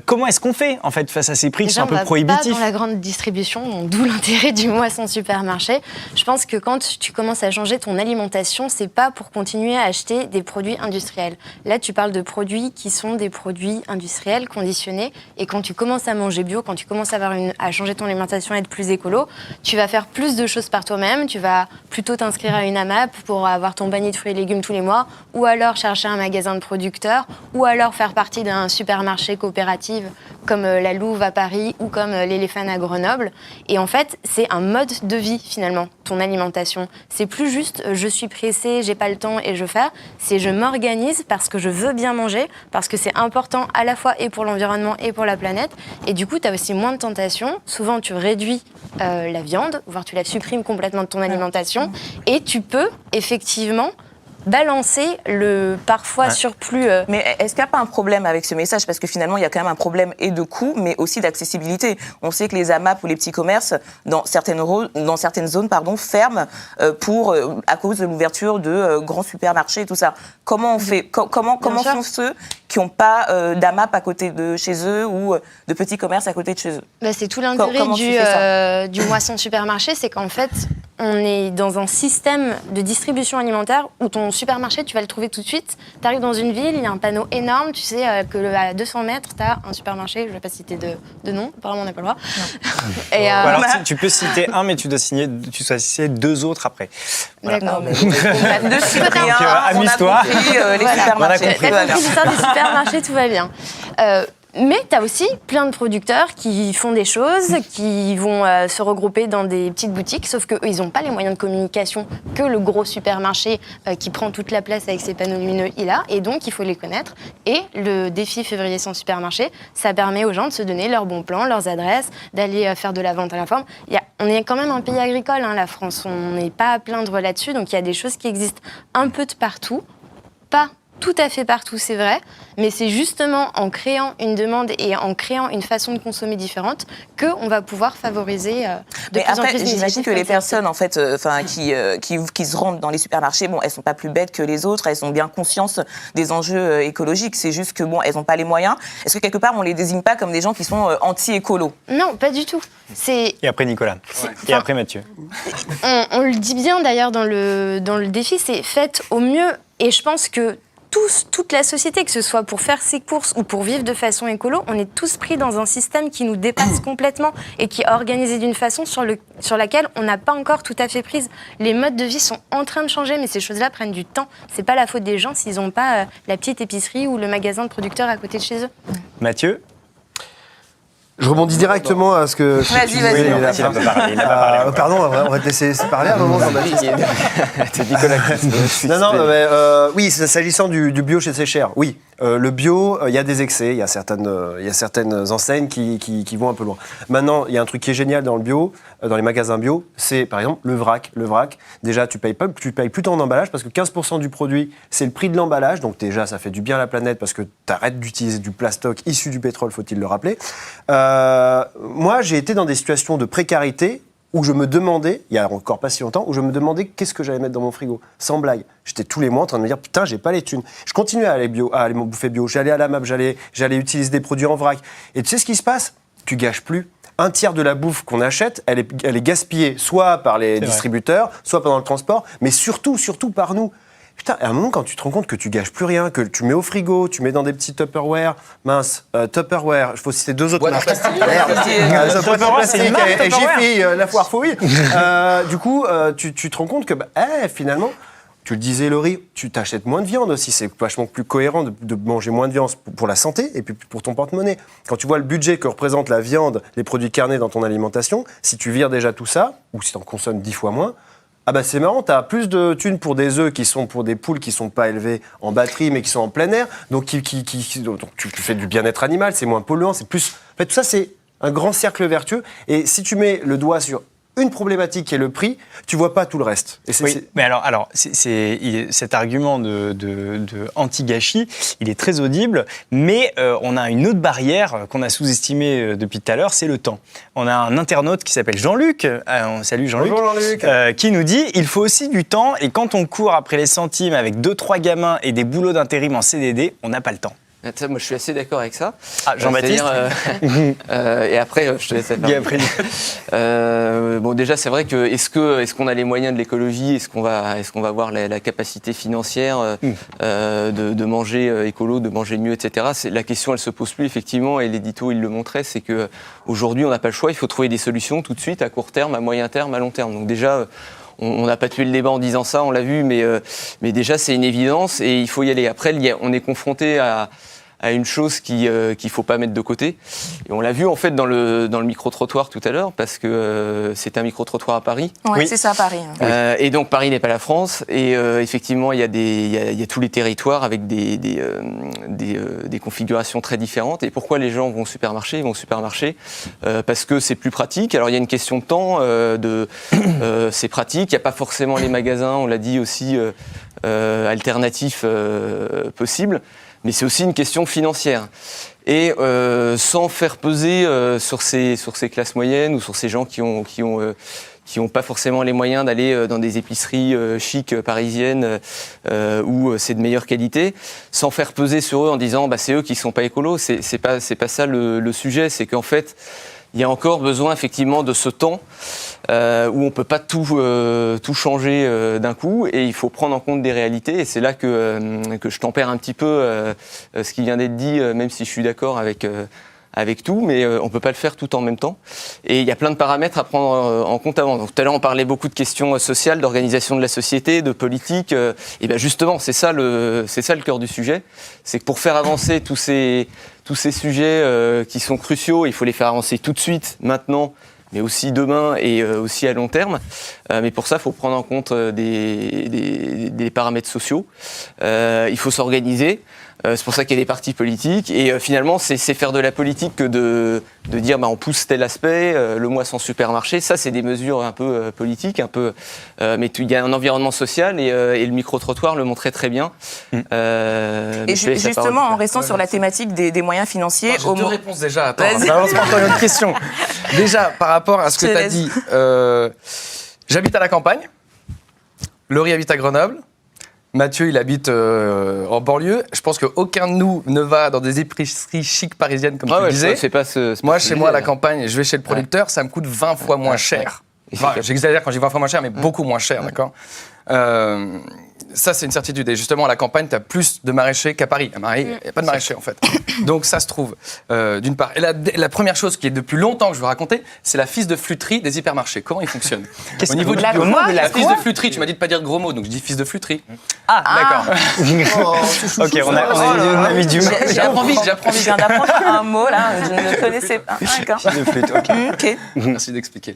Comment est-ce qu'on fait, en fait, face à ces prix qui sont un peu prohibitifs ? Pas dans la grande distribution, d'où l'intérêt du mois sans supermarché. Je pense que quand tu commences à changer ton alimentation, c'est pas pour continuer à acheter des produits industriels. Là, tu parles de produits qui sont des produits industriels, conditionnés, et quand tu commences à manger bio, quand tu commences à changer ton alimentation et être plus écolo, tu vas faire plus de choses par toi-même, tu vas plutôt t'inscrire t'inscrire à une AMAP pour avoir ton panier de fruits et légumes tous les mois, ou alors chercher un magasin de producteurs, ou alors faire partie d'un supermarché coopératif comme la Louve à Paris ou comme l'Éléphant à Grenoble. Et en fait, c'est un mode de vie finalement, ton alimentation. C'est plus juste je suis pressée, j'ai pas le temps et je fais. C'est je m'organise parce que je veux bien manger, parce que c'est important à la fois et pour l'environnement et pour la planète. Et du coup, tu as aussi moins de tentations. Souvent, tu réduis la viande, voire tu la supprimes complètement de ton alimentation. Et tu peux effectivement balancer le parfois surplus. Mais est-ce qu'il n'y a pas un problème avec ce message? Parce que finalement, il y a quand même un problème et de coût, mais aussi d'accessibilité. On sait que les AMAP ou les petits commerces, dans certaines zones, ferment à cause de l'ouverture de grands supermarchés et tout ça. Comment on fait? Comment font ceux qui n'ont pas d'AMAP à côté de chez eux ou de petits commerces à côté de chez eux? C'est tout l'intérêt du moisson supermarché, c'est qu'en fait, on est dans un système de distribution alimentaire où ton supermarché, tu vas le trouver tout de suite. Tu arrives dans une ville, il y a un panneau énorme, tu sais à 200 mètres, tu as un supermarché, je ne vais pas citer de nom, apparemment on n'a pas le droit. Alors tu peux citer un, mais tu dois citer 2 autres après. Voilà. D'accord. Amuse-toi. Les supermarchés. T'as compris l'histoire des supermarchés, tout va bien. Mais tu as aussi plein de producteurs qui font des choses, qui vont se regrouper dans des petites boutiques, sauf qu'eux, ils n'ont pas les moyens de communication que le gros supermarché qui prend toute la place avec ses panneaux lumineux, il a. Et donc, il faut les connaître. Et le défi Février sans supermarché, ça permet aux gens de se donner leurs bons plans, leurs adresses, d'aller faire de la vente à l'informe. On est quand même un pays agricole, la France. On n'est pas à plaindre là-dessus. Donc, il y a des choses qui existent un peu de partout. Pas tout à fait partout, c'est vrai, mais c'est justement en créant une demande et en créant une façon de consommer différente qu'on va pouvoir favoriser de plus en plus d'initiatives. J'imagine que les personnes en fait, qui se rendent dans les supermarchés, elles sont pas plus bêtes que les autres, elles ont bien conscience des enjeux écologiques. C'est juste que elles n'ont pas les moyens. Est-ce que quelque part on les désigne pas comme des gens qui sont anti-écolo? Non, pas du tout. Et après Nicolas. Et après Mathieu. On le dit bien d'ailleurs dans le défi, c'est faites au mieux. Et je pense que toute la société, que ce soit pour faire ses courses ou pour vivre de façon écolo, on est tous pris dans un système qui nous dépasse complètement et qui est organisé d'une façon sur laquelle on n'a pas encore tout à fait prise. Les modes de vie sont en train de changer, mais ces choses-là prennent du temps. C'est pas la faute des gens s'ils n'ont pas la petite épicerie ou le magasin de producteurs à côté de chez eux. Mathieu? Je rebondis directement à ce que... Vas-y. Il n'a pas parlé. Pardon, on va te laisser parler à un moment, Jean-Baptiste. C'est Nicolas qui oui, s'agissant du bio chez Séchère, oui. Le bio, il y a des excès, il y a certaines enseignes qui vont un peu loin. Maintenant, il y a un truc qui est génial dans le bio, dans les magasins bio, c'est par exemple le vrac. Le vrac, déjà, tu payes plus ton emballage parce que 15% du produit, c'est le prix de l'emballage. Donc déjà, ça fait du bien à la planète parce que tu arrêtes d'utiliser du plastoc issu du pétrole, faut-il le rappeler. Moi, j'ai été dans des situations de précarité où je me demandais, il y a encore pas si longtemps, où je me demandais qu'est-ce que j'allais mettre dans mon frigo, sans blague. J'étais tous les mois en train de me dire, putain, j'ai pas les thunes. Je continuais à aller bouffer bio, j'allais à la MAP, j'allais utiliser des produits en vrac. Et tu sais ce qui se passe? Tu gâches plus. Un tiers de la bouffe qu'on achète, elle est gaspillée, soit par les distributeurs, soit pendant le transport, mais surtout par nous. Putain, à un moment, quand tu te rends compte que tu gâches plus rien, que tu mets au frigo, tu mets dans des petits Tupperware, Tupperware, il faut citer 2 autres marques. Tupperware, c'est une marque, et Jiffy, la foire fouille. Du coup, tu te rends compte que finalement, tu le disais, Laurie, tu t'achètes moins de viande aussi. C'est vachement plus cohérent de manger moins de viande pour la santé et puis pour ton porte-monnaie. Quand tu vois le budget que représente la viande, les produits carnés dans ton alimentation, si tu vires déjà tout ça, ou si tu en consommes 10 fois moins, c'est marrant, tu as plus de thunes pour des œufs qui sont pour des poules qui sont pas élevées en batterie mais qui sont en plein air. Donc, donc tu fais du bien-être animal, c'est moins polluant, c'est plus... En fait, tout ça, c'est un grand cercle vertueux. Et si tu mets le doigt sur une problématique qui est le prix, tu vois pas tout le reste. Mais alors cet argument de anti-gâchis, il est très audible, mais on a une autre barrière qu'on a sous-estimée depuis tout à l'heure, c'est le temps. On a un internaute qui s'appelle Jean-Luc, on salue Jean-Luc, qui nous dit « Il faut aussi du temps, et quand on court après les centimes avec 2-3 gamins et des boulots d'intérim en CDD, on n'a pas le temps. » Moi, je suis assez d'accord avec ça. Jean-Baptiste et après, je te laisse parler. Bon, déjà, c'est vrai que est-ce qu'on a les moyens de l'écologie? Est-ce qu'on va avoir la capacité financière de manger écolo, de manger mieux, etc. La question, elle se pose plus effectivement, et l'édito, il le montrait, c'est que aujourd'hui, on n'a pas le choix. Il faut trouver des solutions tout de suite, à court terme, à moyen terme, à long terme. Donc déjà, on n'a pas tué le débat en disant ça, on l'a vu, mais déjà c'est une évidence et il faut y aller. Après, on est confronté à une chose qu'il faut pas mettre de côté. Et on l'a vu en fait dans le micro-trottoir tout à l'heure, parce que c'est un micro-trottoir à Paris. Ouais, oui, c'est ça à Paris. Et donc Paris n'est pas la France. Et effectivement, il y a tous les territoires avec des configurations très différentes. Et pourquoi les gens vont au supermarché ? Ils vont au supermarché parce que c'est plus pratique. Alors il y a une question de temps, c'est pratique. Il n'y a pas forcément les magasins, on l'a dit aussi, alternatifs possibles. Mais c'est aussi une question financière. Et sans faire peser sur ces classes moyennes ou sur ces gens qui ont pas forcément les moyens d'aller dans des épiceries chics parisiennes où c'est de meilleure qualité, sans faire peser sur eux en disant c'est eux qui sont pas écolos. C'est pas ça le sujet. C'est qu'en fait, il y a encore besoin effectivement de ce temps où on peut pas tout changer d'un coup, et il faut prendre en compte des réalités. Et c'est là que je tempère un petit peu ce qui vient d'être dit, même si je suis d'accord avec tout, mais on peut pas le faire tout en même temps. Et il y a plein de paramètres à prendre en compte avant. Donc, tout à l'heure, on parlait beaucoup de questions sociales, d'organisation de la société, de politique. Et bien justement, c'est ça le cœur du sujet. C'est que pour faire avancer tous ces sujets qui sont cruciaux, il faut les faire avancer tout de suite, maintenant, mais aussi demain et aussi à long terme. Mais pour ça, il faut prendre en compte des paramètres sociaux. Il faut s'organiser. C'est pour ça qu'il y a des partis politiques. Et finalement, c'est faire de la politique que de dire on pousse tel aspect, le mois sans supermarché. Ça, c'est des mesures un peu politiques, un peu. Mais il y a un environnement social et le micro-trottoir le montrait très bien. Et justement, en restant sur la thématique des moyens financiers... J'ai deux réponses déjà. Attends, Vas-y. balance pas encore une autre question. Déjà, par rapport à ce que tu as dit, j'habite à la campagne. Laurie habite à Grenoble. Mathieu, il habite en banlieue. Je pense qu'aucun de nous ne va dans des épiceries chics parisiennes, comme tu le disais. Moi, chez moi, à la campagne, je vais chez le producteur, ça me coûte 20 fois moins cher. Enfin, j'exagère quand je dis 20 fois moins cher, mais beaucoup moins cher, d'accord ? Ça, c'est une certitude. Et justement, à la campagne, tu as plus de maraîchers qu'à Paris. À Paris, il n'y a pas de maraîchers, en fait. Donc, ça se trouve, d'une part. Et la première chose qui est depuis longtemps que je veux raconter, c'est la fiche de flûterie des hypermarchés. Comment ils fonctionnent ? Au niveau du bio, la fiche de flûterie, tu m'as dit de pas dire gros mots, donc je dis fiche de flûterie. Ah, d'accord. Ok, on a mis du mal. J'apprends vite. Je viens d'apprendre un mot, là, je ne le connaissais pas. D'accord. De flûte, ok. Merci d'expliquer.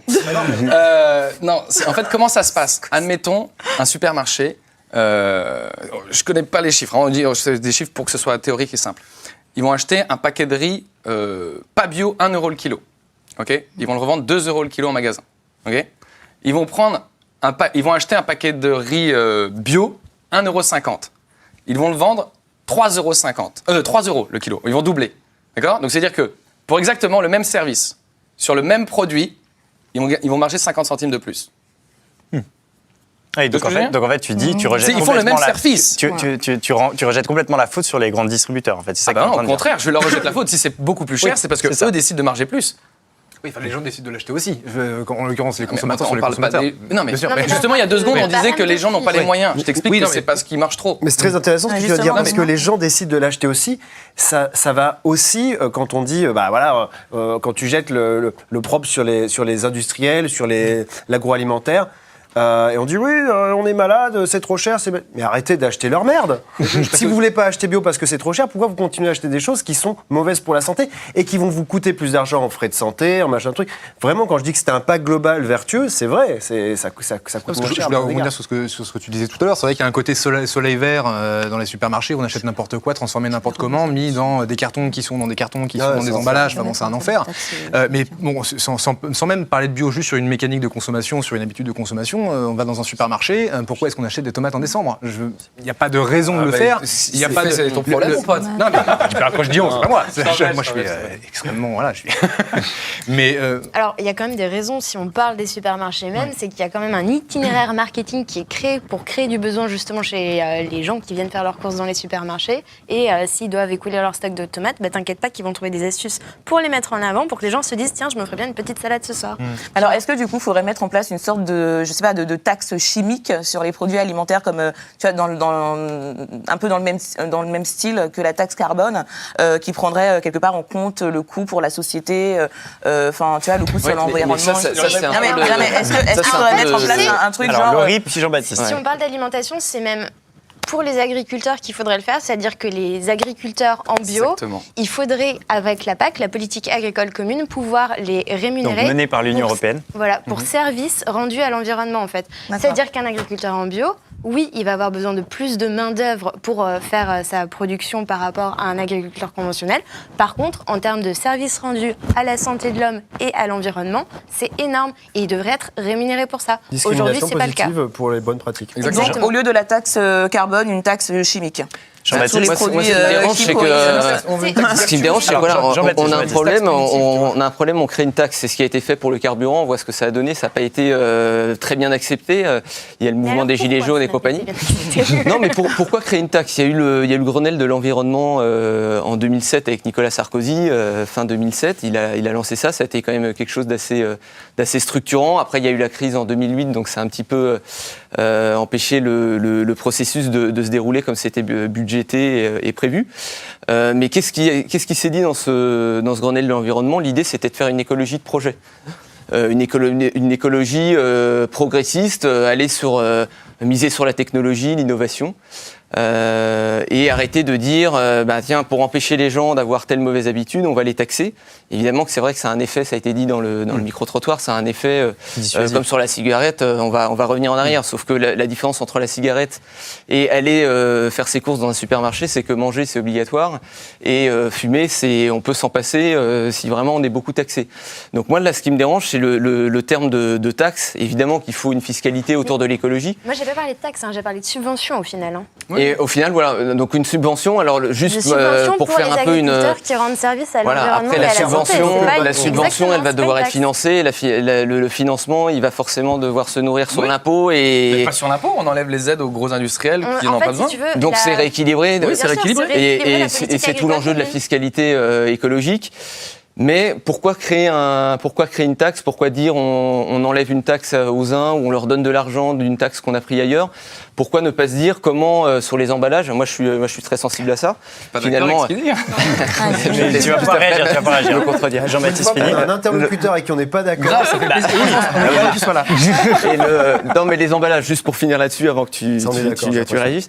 Non, en fait, comment ça se passe ? Admettons, un supermarché, je connais pas les chiffres, on dit des chiffres pour que ce soit théorique et simple. Ils vont acheter un paquet de riz pas bio, 1 € le kilo. Okay, ils vont le revendre 2 € le kilo en magasin. Okay, ils vont acheter un paquet de riz bio, 1,50 €. Ils vont le vendre 3,50 € le kilo. Ils vont doubler. D'accord ? Donc, c'est-à-dire que pour exactement le même service, sur le même produit, ils vont marger 50 centimes de plus. Oui, donc, en fait, tu dis, tu rejettes ils font le même service. Tu rejettes complètement la faute sur les grands distributeurs, en fait. C'est ça non, au contraire, je leur rejette la faute. Si c'est beaucoup plus cher, c'est parce que eux décident de marger plus. Oui, les gens décident de l'acheter aussi. En l'occurrence, les consommateurs sont les consommateurs. Non, mais justement, il y a 2 secondes, on disait que les gens n'ont pas les moyens. Je t'explique que c'est parce qu'ils marchent trop. Mais c'est très intéressant ce que tu viens de dire, parce que les gens décident de l'acheter aussi. Ça va aussi, quand on dit, quand tu jettes le propre sur les industriels, sur l'agroalimentaire, et on dit on est malade, c'est trop cher, mais arrêtez d'acheter leur merde. Si vous voulez pas acheter bio parce que c'est trop cher, pourquoi vous continuez à acheter des choses qui sont mauvaises pour la santé et qui vont vous coûter plus d'argent en frais de santé, en machin truc. Vraiment, quand je dis que c'était un pack global vertueux, c'est vrai, ça coûte moins cher. Je voulais rebondir sur ce que tu disais tout à l'heure. C'est vrai qu'il y a un côté soleil vert dans les supermarchés où on achète n'importe quoi, transformé n'importe comment, mis dans des cartons qui sont dans des emballages. Enfin, c'est un enfer. Mais bon, sans même parler de bio, juste sur une mécanique de consommation, sur une habitude de consommation. On va dans un supermarché, pourquoi est-ce qu'on achète des tomates en décembre ? Il n'y a pas de raison de le faire. Il y a pas de... C'est ton problème, mon pote. Non, mais quand je dis on, c'est pas moi. Moi, je suis extrêmement... Voilà, je suis... Mais... Alors, il y a quand même des raisons, si on parle des supermarchés même, c'est qu'il y a quand même un itinéraire marketing qui est créé pour créer du besoin justement chez les gens qui viennent faire leurs courses dans les supermarchés. Et s'ils doivent écouler leur stock de tomates, t'inquiète pas qu'ils vont trouver des astuces pour les mettre en avant, pour que les gens se disent, tiens, je me ferais bien une petite salade ce soir. Alors, est-ce que du coup, il faudrait mettre en place une sorte de, je sais pas, pas, de taxes chimiques sur les produits alimentaires, comme tu vois, un peu dans le même style que la taxe carbone, qui prendrait quelque part en compte le coût pour la société, enfin, tu vois, le coût sur l'environnement. Est-ce qu'il faudrait mettre en place un truc genre... Laurie, puis Jean-Baptiste. Si on parle d'alimentation, c'est même pour les agriculteurs qu'il faudrait le faire, c'est-à-dire que les agriculteurs en bio, Exactement. il faudrait, avec la PAC, la politique agricole commune, pouvoir les rémunérer. Donc menée par l'Union européenne. Voilà, pour services rendus à l'environnement, en fait. C'est-à-dire qu'un agriculteur en bio, oui, il va avoir besoin de plus de main-d'œuvre pour faire sa production par rapport à un agriculteur conventionnel. Par contre, en termes de services rendus à la santé de l'homme et à l'environnement, c'est énorme et il devrait être rémunéré pour ça. Aujourd'hui, c'est pas le cas. Positive pour les bonnes pratiques. Exactement. Au lieu de la taxe carbone, une taxe chimique. Sur les produits ce qui me dérange, c'est voilà, on a un problème, on crée une taxe. C'est ce qui a été fait pour le carburant. On voit ce que ça a donné. Ça n'a pas été très bien accepté. Il y a le mouvement des Gilets jaunes et compagnie. Non, mais pourquoi créer une taxe ? Il y a eu le Grenelle de l'environnement en 2007 avec Nicolas Sarkozy, fin 2007. Il a lancé ça. Ça a été quand même quelque chose d'assez structurant. Après, il y a eu la crise en 2008, donc ça a un petit peu empêché le processus de se dérouler comme c'était budgété et prévu. Mais qu'est-ce qui s'est dit dans ce Grenelle de l'environnement ? L'idée, c'était de faire une écologie de projet. Une écologie progressiste, miser sur la technologie, l'innovation. Et arrêter de dire tiens, pour empêcher les gens d'avoir telle mauvaise habitude, on va les taxer. Évidemment que c'est vrai que ça a un effet, ça a été dit dans le micro-trottoir, ça a un effet comme sur la cigarette, on va revenir en arrière. Sauf que la différence entre la cigarette et aller faire ses courses dans un supermarché, c'est que manger c'est obligatoire et fumer on peut s'en passer si vraiment on est beaucoup taxé. Donc moi là ce qui me dérange c'est le terme de taxe. Évidemment qu'il faut une fiscalité autour de l'écologie. Moi j'ai pas parlé de taxe, j'ai parlé de subvention au final. Et au final, voilà, donc une subvention, alors juste pour faire un peu une... les agriculteurs qui rendent service à l'environnement après, et à la subvention, elle va devoir être financée, le financement, il va forcément devoir se nourrir sur l'impôt et... Mais pas sur l'impôt, on enlève les aides aux gros industriels qui n'en ont pas besoin. Donc c'est rééquilibré. Oui, c'est rééquilibré. Et c'est tout l'enjeu de la fiscalité écologique. Mais pourquoi créer une taxe ? Pourquoi dire on enlève une taxe aux uns ou on leur donne de l'argent d'une taxe qu'on a pris ailleurs ? Pourquoi ne pas se dire comment sur les emballages ? Moi, je suis très sensible à ça. Pas finalement. Tu vas pas réagir, Je me contredire. Jean-Baptiste Fini. Un interlocuteur avec qui on n'est pas d'accord. Ça fait plaisir. On est que tu sois là. Non, mais les emballages, juste pour finir là-dessus, avant que tu réagisses.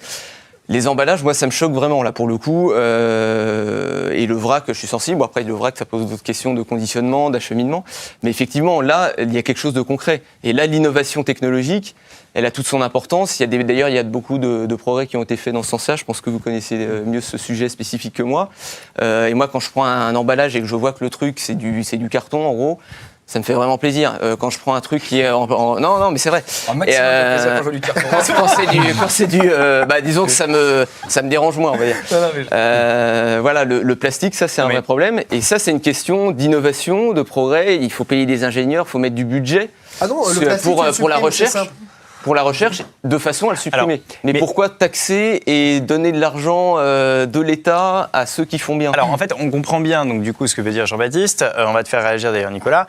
Les emballages, moi, ça me choque vraiment, là, pour le coup. Et le vrac, je suis sensible. Bon, après, le vrac, ça pose d'autres questions de conditionnement, d'acheminement. Mais effectivement, là, il y a quelque chose de concret. Et là, l'innovation technologique, elle a toute son importance. D'ailleurs, il y a beaucoup de progrès qui ont été faits dans ce sens-là. Je pense que vous connaissez mieux ce sujet spécifique que moi. Et moi, quand je prends un emballage et que je vois que le truc, c'est du carton, en gros, ça me fait vraiment plaisir. Quand je prends un truc qui est non, mais c'est vrai. Un maximum de plaisir quand je vois du carton. Quand c'est du disons que ça me dérange moins, on va dire. Voilà, le plastique, ça, c'est un vrai problème. Et ça, c'est une question d'innovation, de progrès. Il faut payer des ingénieurs, il faut mettre du budget pour la recherche. Pour la recherche, de façon à le supprimer. Mais pourquoi taxer et donner de l'argent de l'État à ceux qui font bien ? Alors en fait, on comprend bien donc du coup ce que veut dire Jean-Baptiste. On va te faire réagir d'ailleurs, Nicolas.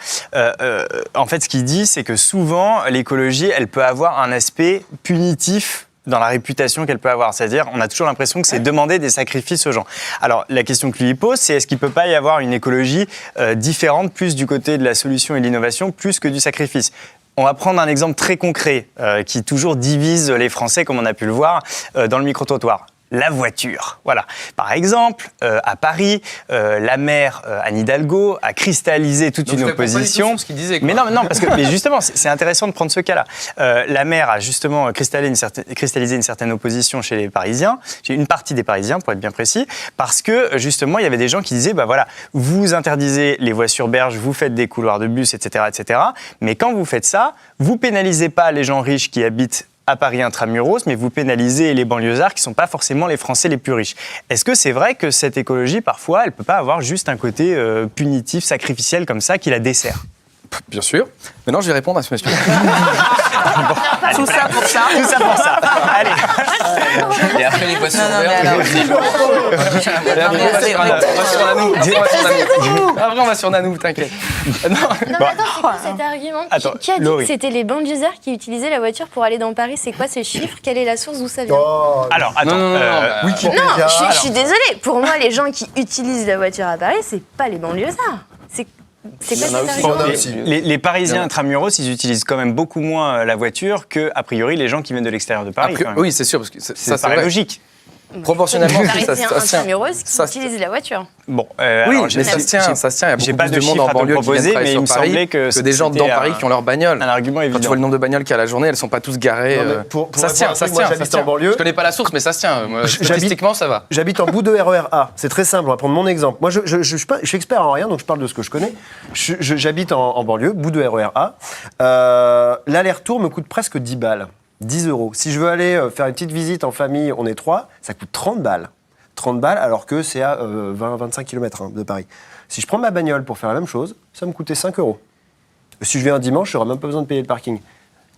En fait, ce qu'il dit, c'est que souvent l'écologie, elle peut avoir un aspect punitif dans la réputation qu'elle peut avoir. C'est-à-dire, on a toujours l'impression que c'est demander des sacrifices aux gens. Alors, la question que lui pose, c'est est-ce qu'il ne peut pas y avoir une écologie différente, plus du côté de la solution et de l'innovation, plus que du sacrifice ? On va prendre un exemple très concret qui toujours divise les Français, comme on a pu le voir dans le micro-trottoir. La voiture. Voilà. Par exemple, à Paris, la maire Anne Hidalgo a cristallisé toute une opposition. Pas du tout sur ce qu'il disait, quoi. Mais non, parce que mais justement, c'est intéressant de prendre ce cas-là. La maire a justement cristallisé une certaine opposition chez les Parisiens, chez une partie des Parisiens, pour être bien précis, parce que justement, il y avait des gens qui disaient, bah voilà, vous interdisez les voies sur berge, vous faites des couloirs de bus, etc., etc. Mais quand vous faites ça, vous pénalisez pas les gens riches qui habitent à Paris intramuros, mais vous pénalisez les banlieusards qui ne sont pas forcément les Français les plus riches. Est-ce que c'est vrai que cette écologie, parfois, elle ne peut pas avoir juste un côté punitif, sacrificiel comme ça qui la dessert ? Bien sûr. Maintenant, je vais répondre à ce monsieur. Tout ça pour ça. Tout ça pour ça. Allez. Et après, les poissons Non, mais alors- Après, on va sur Nanou, t'inquiète. Non, mais attends, c'est quoi cet argument Attends, Qui a dit Laurie. que c'était les banlieusards qui utilisaient la voiture pour aller dans Paris? C'est quoi ces chiffres? Quelle est la source? D'où ça vient? Alors, attends. Non, Non, je suis désolée. Pour moi, les gens qui utilisent la voiture à Paris, c'est pas les banlieusards. C'est quoi cet argument? Les Parisiens intramuros, ils utilisent quand même beaucoup moins la voiture que, a priori, les gens qui viennent de l'extérieur de Paris. Après, quand même. oui, c'est sûr, parce que ça c'est paraît vrai. logique. Proportionnellement, Les ça Parisiens se tient. intramuros qui Ça se- utilisent la voiture. Bon, Oui, alors, mais ça se tient. Il y a j'ai beaucoup pas plus de de monde chiffres en à te banlieue qui proposer, viennent travailler mais il me sur Paris semblait que des gens c'était dans Paris qui ont leur bagnole. un argument Quand tu évident. vois le nombre de bagnoles qu'il y a la journée, elles sont pas tous garées. Non, mais pour Ça se tient, répondre ça à se moi, tient. j'habite ça se tient. en banlieue. Je connais pas la source, mais ça se tient. Moi, J'habite- statistiquement, ça va. J'habite en bout de RER A. C'est très simple. On va prendre mon exemple. Moi, je suis expert en rien, donc je parle de ce que je connais. J'habite en banlieue, bout de RER A. L'aller-retour me coûte presque 10 balles. 10 euros. Si je veux aller faire une petite visite en famille, on est 3, ça coûte 30 balles. 30 balles alors que c'est à 20-25 km de Paris. Si je prends ma bagnole pour faire la même chose, ça me coûtait 5 euros. Si je viens un dimanche, je n'aurai même pas besoin de payer le parking.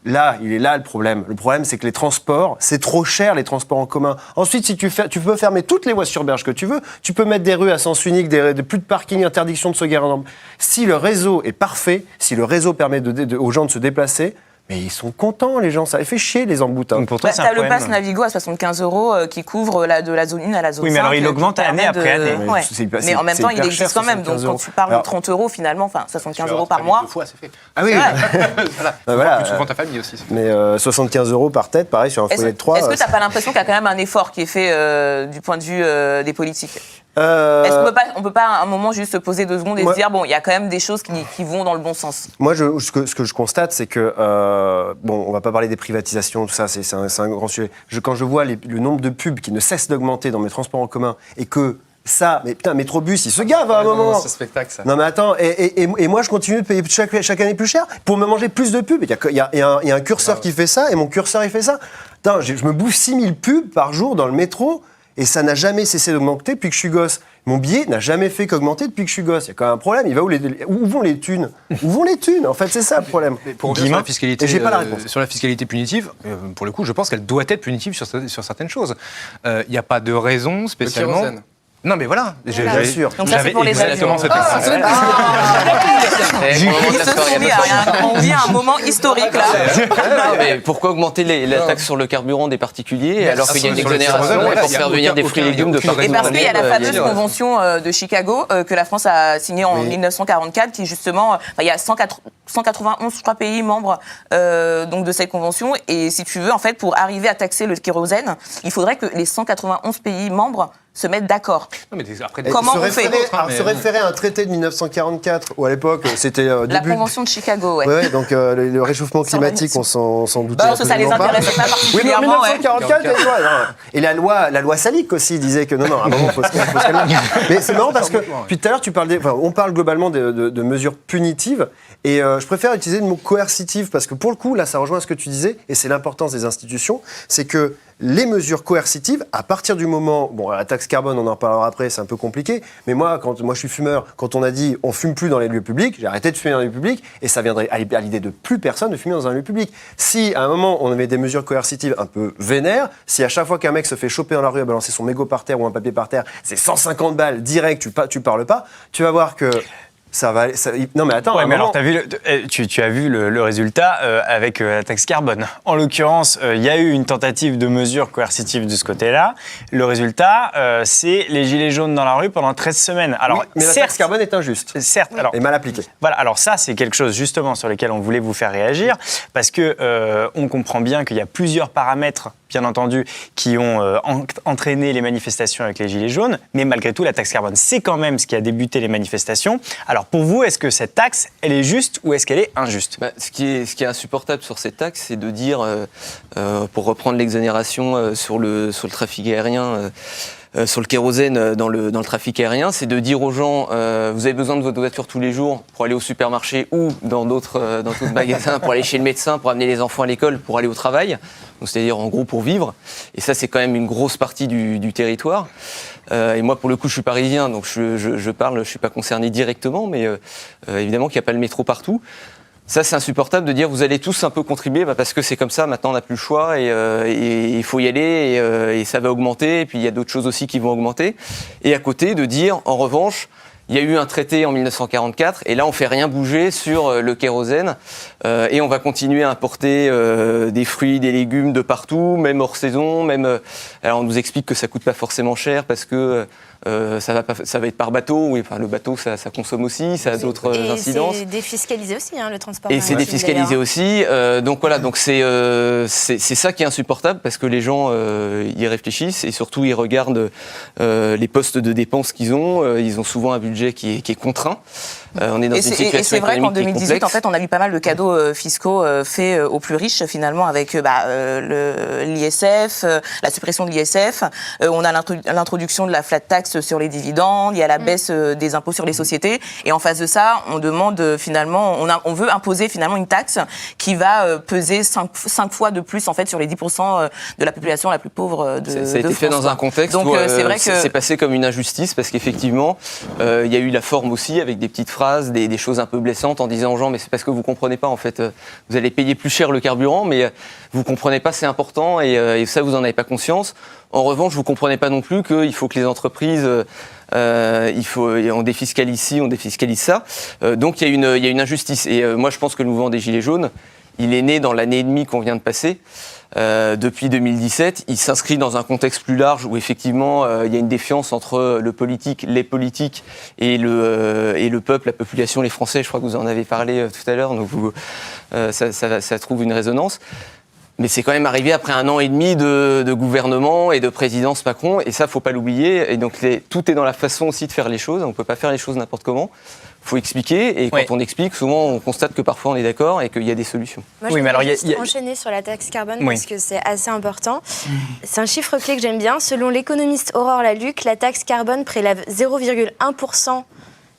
Là, il est là le problème. Le problème, c'est que les transports, c'est trop cher, les transports en commun. Ensuite, si tu peux fermer toutes les voies sur berge que tu veux, tu peux mettre des rues à sens unique, plus de parking, interdiction de se garer en nombre. Si le réseau est parfait, si le réseau permet aux gens de se déplacer, mais ils sont contents, les gens. Ça les fait chier, les emboutins. Donc pour toi, c'est un T'as le problème. pass Navigo à 75 euros qui couvre de la zone 1 à la zone 5. Oui, mais alors il qui augmente année permet après année. Ouais. C'est Mais en même c'est temps, il hyper existe cher, quand même. Donc 75 quand tu parles de Alors, 30 euros, finalement, enfin 75 euros par mois. Ah oui, voilà. Plus souvent ta famille aussi. Mais 75 euros par tête, pareil, sur un foyer de 3. Est-ce que t'as pas l'impression qu'il y a quand même un effort qui est fait du point de vue des politiques? Est-ce qu'on peut pas à un moment juste se poser 2 secondes et se dire bon, il y a quand même des choses qui vont dans le bon sens? Moi, ce que je constate, c'est que, bon, on va pas parler des privatisations, tout ça, c'est un grand sujet. Quand je vois le nombre de pubs qui ne cesse d'augmenter dans mes transports en commun et que ça, mais putain, Métrobus, il se gave à un moment. C'est spectacle, ça. Non mais attends, et moi je continue de payer chaque année plus cher pour me manger plus de pubs. Il y a un curseur qui fait ça et mon curseur il fait ça. Putain, je me bouffe 6000 pubs par jour dans le métro et ça n'a jamais cessé d'augmenter depuis que je suis gosse. Mon billet n'a jamais fait qu'augmenter depuis que je suis gosse. Il y a quand même un problème. Il va où vont les thunes? Où vont les thunes? En fait, c'est ça le problème. Pour revenir sur la fiscalité, Et j'ai pas la réponse. sur la fiscalité punitive, pour le coup, je pense qu'elle doit être punitive sur certaines choses. Il n'y a pas de raison spécialement. kérosène. Non, mais voilà. Bien sûr. Donc ça, c'est pour les exactement avions. cette Ils se sont mis on vit un moment historique là. Non, mais pourquoi augmenter la taxe sur le carburant des particuliers alors qu'il y a une sur le exonération kérosène, et pour il y a faire venir des aucun- fruits et légumes de aucune partout Et raison. parce qu'il y a la dans le fameuse monde. convention de Chicago que la France a signée en 1944, qui justement, il y a 191, je crois, pays membres donc de cette convention. Et si tu veux, en fait, pour arriver à taxer le kérosène, il faudrait que les 191 pays membres se mettent d'accord. Non, mais après, Comment on fait Se référer à un traité de 1944, où à l'époque, c'était La début... convention de Chicago, ouais. Ouais, donc le réchauffement climatique, on s'en doutait Parce que ça les absolument pas. intéressait pas Oui, mais en particulièrement. ouais. 1944, et la loi Salic aussi disait que non, à un moment, faut se calmer. Mais c'est marrant parce que, depuis tout à l'heure, on parle globalement de mesures punitives, et je préfère utiliser le mot coercitive, parce que pour le coup, là, ça rejoint ce que tu disais, et c'est l'importance des institutions, c'est que les mesures coercitives, à partir du moment... Bon, la taxe carbone, on en reparlera après, c'est un peu compliqué, mais moi, je suis fumeur, quand on a dit on fume plus dans les lieux publics, j'ai arrêté de fumer dans les lieux publics, et ça viendrait à l'idée de plus personne de fumer dans un lieu public. Si, à un moment, on avait des mesures coercitives un peu vénères, si à chaque fois qu'un mec se fait choper dans la rue à balancer son mégot par terre ou un papier par terre, c'est 150 balles direct, tu parles pas, tu vas voir que... Ça va aller, non mais attends, Ouais, mais alors tu as vu le résultat avec la taxe carbone. En l'occurrence, il y a eu une tentative de mesure coercitive de ce côté-là. Le résultat, c'est les gilets jaunes dans la rue pendant 13 semaines. Alors, oui, mais la taxe carbone est injuste. Certes, alors, et mal appliquée. Voilà, alors ça, c'est quelque chose justement sur lequel on voulait vous faire réagir, parce que on comprend bien qu'il y a plusieurs paramètres, bien entendu, qui ont entraîné les manifestations avec les gilets jaunes, mais malgré tout, la taxe carbone, c'est quand même ce qui a débuté les manifestations. Alors pour vous, est-ce que cette taxe, elle est juste ou est-ce qu'elle est injuste? Ce qui est insupportable sur cette taxe, c'est de dire, pour reprendre l'exonération sur le trafic aérien, sur le kérosène dans le trafic aérien, c'est de dire aux gens, vous avez besoin de votre voiture tous les jours pour aller au supermarché ou dans d'autres magasins, pour aller chez le médecin, pour amener les enfants à l'école, pour aller au travail, donc c'est-à-dire en gros pour vivre. Et ça, c'est quand même une grosse partie du territoire. Et moi, pour le coup, je suis parisien, donc je parle, je suis pas concerné directement, mais évidemment qu'il n'y a pas le métro partout. Ça, c'est insupportable de dire vous allez tous un peu contribuer parce que c'est comme ça, maintenant on n'a plus le choix et il faut y aller et ça va augmenter. Et puis il y a d'autres choses aussi qui vont augmenter. Et à côté, de dire en revanche, il y a eu un traité en 1944 et là on fait rien bouger sur le kérosène et on va continuer à importer des fruits, des légumes de partout, même hors saison. Alors on nous explique que ça coûte pas forcément cher parce que ça va être par bateau. Oui, enfin, le bateau ça consomme aussi, ça a d'autres incidences. C'est défiscalisé aussi, le transport. Et c'est défiscalisé aussi. Donc voilà, donc c'est ça qui est insupportable parce que les gens y réfléchissent et surtout ils regardent les postes de dépenses qu'ils ont. Ils ont souvent un budget qui est contraint. On est dans une situation et c'est vrai qu'en économique qui est 2018, en complexe. fait, on a vu pas mal de cadeaux fiscaux faits aux plus riches, finalement, avec l'ISF, la suppression de l'ISF. On a l'introduction de la flat tax sur les dividendes. Il y a la baisse des impôts sur les sociétés. Et en face de ça, on demande finalement, on veut imposer finalement une taxe qui va peser 5 fois de plus en fait sur les 10% de la population la plus pauvre de France. Ça a été fait dans un contexte où c'est vrai que c'est passé comme une injustice parce qu'effectivement, il y a eu la forme aussi avec des petites phrases, des choses un peu blessantes en disant aux gens mais c'est parce que vous comprenez pas en fait, vous allez payer plus cher le carburant mais vous comprenez pas, c'est important et ça vous en avez pas conscience. En revanche, vous comprenez pas non plus qu'il faut que les entreprises, on défiscalise ci, on défiscalise ça. Donc il y a une injustice. Et moi, je pense que le mouvement des Gilets jaunes, il est né dans l'année et demie qu'on vient de passer. Depuis 2017, il s'inscrit dans un contexte plus large où effectivement il y a une défiance entre les politiques et le peuple, la population, les Français. Je crois que vous en avez parlé tout à l'heure, donc ça trouve une résonance. Mais c'est quand même arrivé après 1 an et demi de gouvernement et de présidence Macron, et ça, faut pas l'oublier. Et donc, tout est dans la façon aussi de faire les choses. On peut pas faire les choses n'importe comment. Faut expliquer, et quand on explique, souvent, on constate que parfois on est d'accord et qu'il y a des solutions. Moi, je voudrais juste enchaîner sur la taxe carbone parce que c'est assez important. C'est un chiffre clé que j'aime bien. Selon l'économiste Aurore Laluc, la taxe carbone prélève 0,1%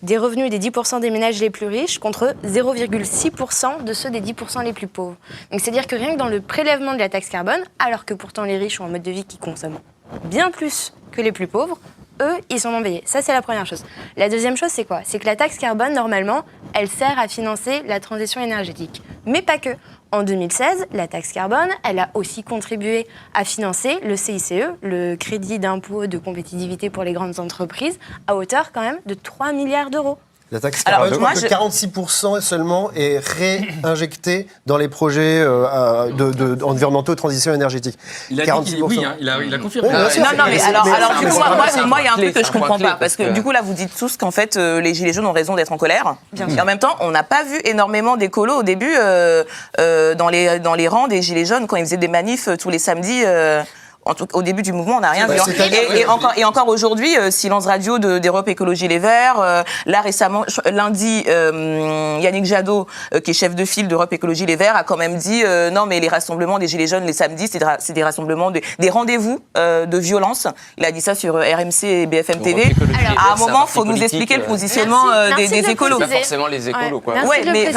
des revenus des 10% des ménages les plus riches contre 0,6% de ceux des 10% les plus pauvres. Donc c'est-à-dire que rien que dans le prélèvement de la taxe carbone, alors que pourtant les riches ont un mode de vie qui consomme bien plus que les plus pauvres, eux, ils sont embêtés. Ça, c'est la première chose. La deuxième chose, c'est quoi? C'est que la taxe carbone, normalement, elle sert à financer la transition énergétique. Mais pas que. En 2016, la taxe carbone, elle a aussi contribué à financer le CICE, le crédit d'impôt de compétitivité pour les grandes entreprises, à hauteur quand même de 3 milliards d'euros. La taxe carbone, je crois que 46% seulement est réinjecté dans les projets environnementaux de transition énergétique. Il a dit oui, hein, il a confirmé. Non, mais alors du coup, moi, il y a un truc que je comprends pas, parce que du coup, là, vous dites tous qu'en fait, les Gilets jaunes ont raison d'être en colère. Et en même temps, on n'a pas vu énormément d'écolos au début dans les rangs des Gilets jaunes quand ils faisaient des manifs tous les samedis. Au début du mouvement, on n'a rien vu. Et encore aujourd'hui, silence radio d'Europe Écologie Les Verts. Là, récemment, lundi, Yannick Jadot, qui est chef de file d'Europe Écologie Les Verts, a quand même dit non, mais les rassemblements des Gilets jaunes les samedis, c'est des rassemblements, des rendez-vous de violence. Il a dit ça sur RMC et BFM TV. À un moment, il faut nous expliquer le positionnement des écolos. Pas forcément les écolos, quoi. Ouais, mais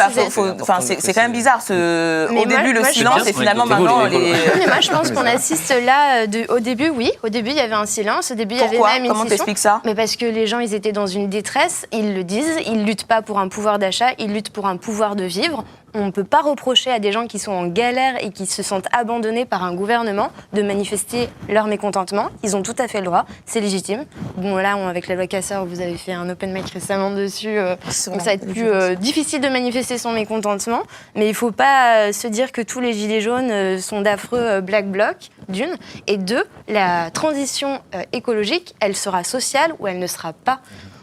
c'est quand même bizarre. Au début, le silence, et finalement, maintenant, les... Mais moi, je pense qu'on assiste là... Au début, il y avait un silence. Au début, il y avait même une Comment t'expliques ça? Mais parce que les gens, ils étaient dans une détresse. Ils le disent. Ils luttent pas pour un pouvoir d'achat. Ils luttent pour un pouvoir de vivre. On ne peut pas reprocher à des gens qui sont en galère et qui se sentent abandonnés par un gouvernement de manifester leur mécontentement. Ils ont tout à fait le droit. C'est légitime. Bon, là, avec la loi Casseur, vous avez fait un open mic récemment dessus. Donc, ça va être plus difficile de manifester son mécontentement. Mais il ne faut pas se dire que tous les gilets jaunes sont d'affreux black blocs, d'une. Et deux, la transition écologique, elle sera sociale ou elle ne sera pas.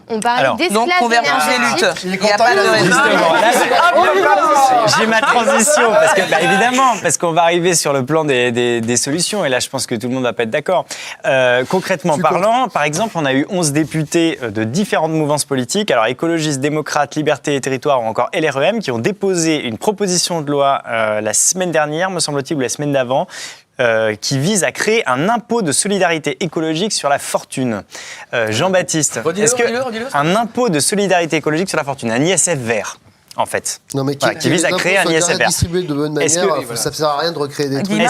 On parle d'esclaves donc convergence des luttes. Il n'y a pas de J'ai ma transition parce que évidemment parce qu'on va arriver sur le plan des solutions et là je pense que tout le monde va pas être d'accord. Concrètement parlant, par exemple, on a eu 11 députés de différentes mouvances politiques, alors écologistes, démocrates, Liberté et Territoire ou encore LREM qui ont déposé une proposition de loi la semaine dernière, me semble-t-il, ou la semaine d'avant. Qui vise à créer un impôt de solidarité écologique sur la fortune. Jean-Baptiste, est-ce que un impôt de solidarité écologique sur la fortune, un ISF vert, en fait, non, mais qui vise à créer un ISF vert. Distribué de bonne manière, ça ne sert à rien de recréer des trucs.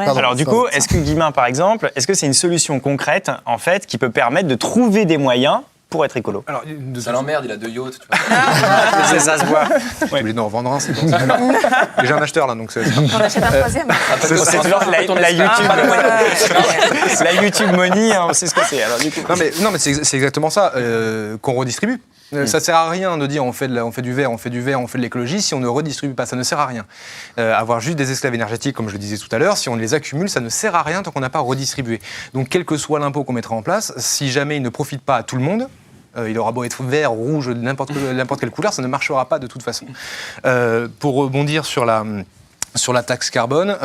Alors du coup, est-ce que Guillemin, par exemple, est-ce que c'est une solution concrète, en fait, qui peut permettre de trouver des moyens pour être écolo. Alors, ça l'emmerde, il a 2 yachts. Tu vois. C'est ça se voit. J'ai oublié d'en vendre un, c'est bon. J'ai un acheteur là, donc c'est... On achète un troisième. C'est toujours la YouTube. La YouTube money, hein, on sait ce que c'est. Alors, du coup. Non, mais c'est exactement ça, qu'on redistribue. Ça sert à rien de dire on fait du vert, on fait de l'écologie si on ne redistribue pas, ça ne sert à rien. Avoir juste des esclaves énergétiques, comme je le disais tout à l'heure, si on les accumule, ça ne sert à rien tant qu'on n'a pas redistribué. Donc quel que soit l'impôt qu'on mettra en place, si jamais il ne profite pas à tout le monde, il aura beau être vert, rouge, n'importe quelle couleur, ça ne marchera pas de toute façon. Pour rebondir sur la taxe carbone,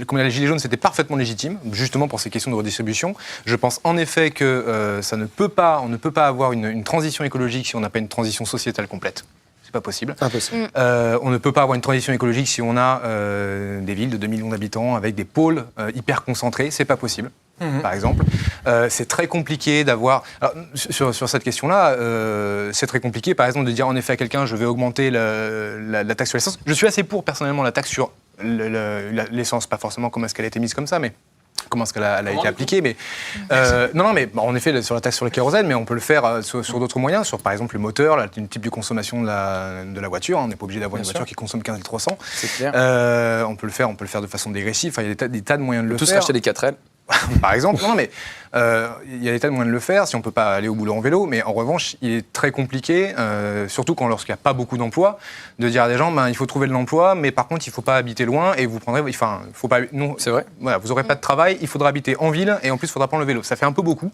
comme les Gilets jaunes, c'était parfaitement légitime, justement pour ces questions de redistribution. Je pense en effet que on ne peut pas avoir une transition écologique si on n'a pas une transition sociétale complète. C'est pas possible. Impossible. On ne peut pas avoir une transition écologique si on a des villes de 2 millions d'habitants avec des pôles hyper concentrés. C'est pas possible. Par exemple. C'est très compliqué d'avoir... Alors, sur cette question-là, c'est très compliqué, par exemple, de dire en effet à quelqu'un je vais augmenter la taxe sur l'essence. Je suis assez pour, personnellement, la taxe sur l'essence, pas forcément comment est-ce qu'elle a été mise comme ça, mais comment est-ce qu'elle a été appliquée. Mais, non, mais en effet, sur la taxe sur le kérosène, mais on peut le faire sur d'autres moyens, sur par exemple le moteur, le type de consommation de la voiture. On n'est pas obligé d'avoir une voiture qui consomme 15 300. C'est clair. On peut le faire de façon dégressive. Enfin, il y a des tas de moyens de le faire. Tous racheter des 4L. Par exemple, non, mais il y a des tas de moyens de le faire si on ne peut pas aller au boulot en vélo, mais en revanche, il est très compliqué, surtout lorsqu'il n'y a pas beaucoup d'emplois, de dire à des gens, il faut trouver de l'emploi, mais par contre, il ne faut pas habiter loin et vous prendrez, faut pas, non, c'est vrai. Voilà, vous n'aurez pas de travail, il faudra habiter en ville et en plus, il faudra prendre le vélo. Ça fait un peu beaucoup.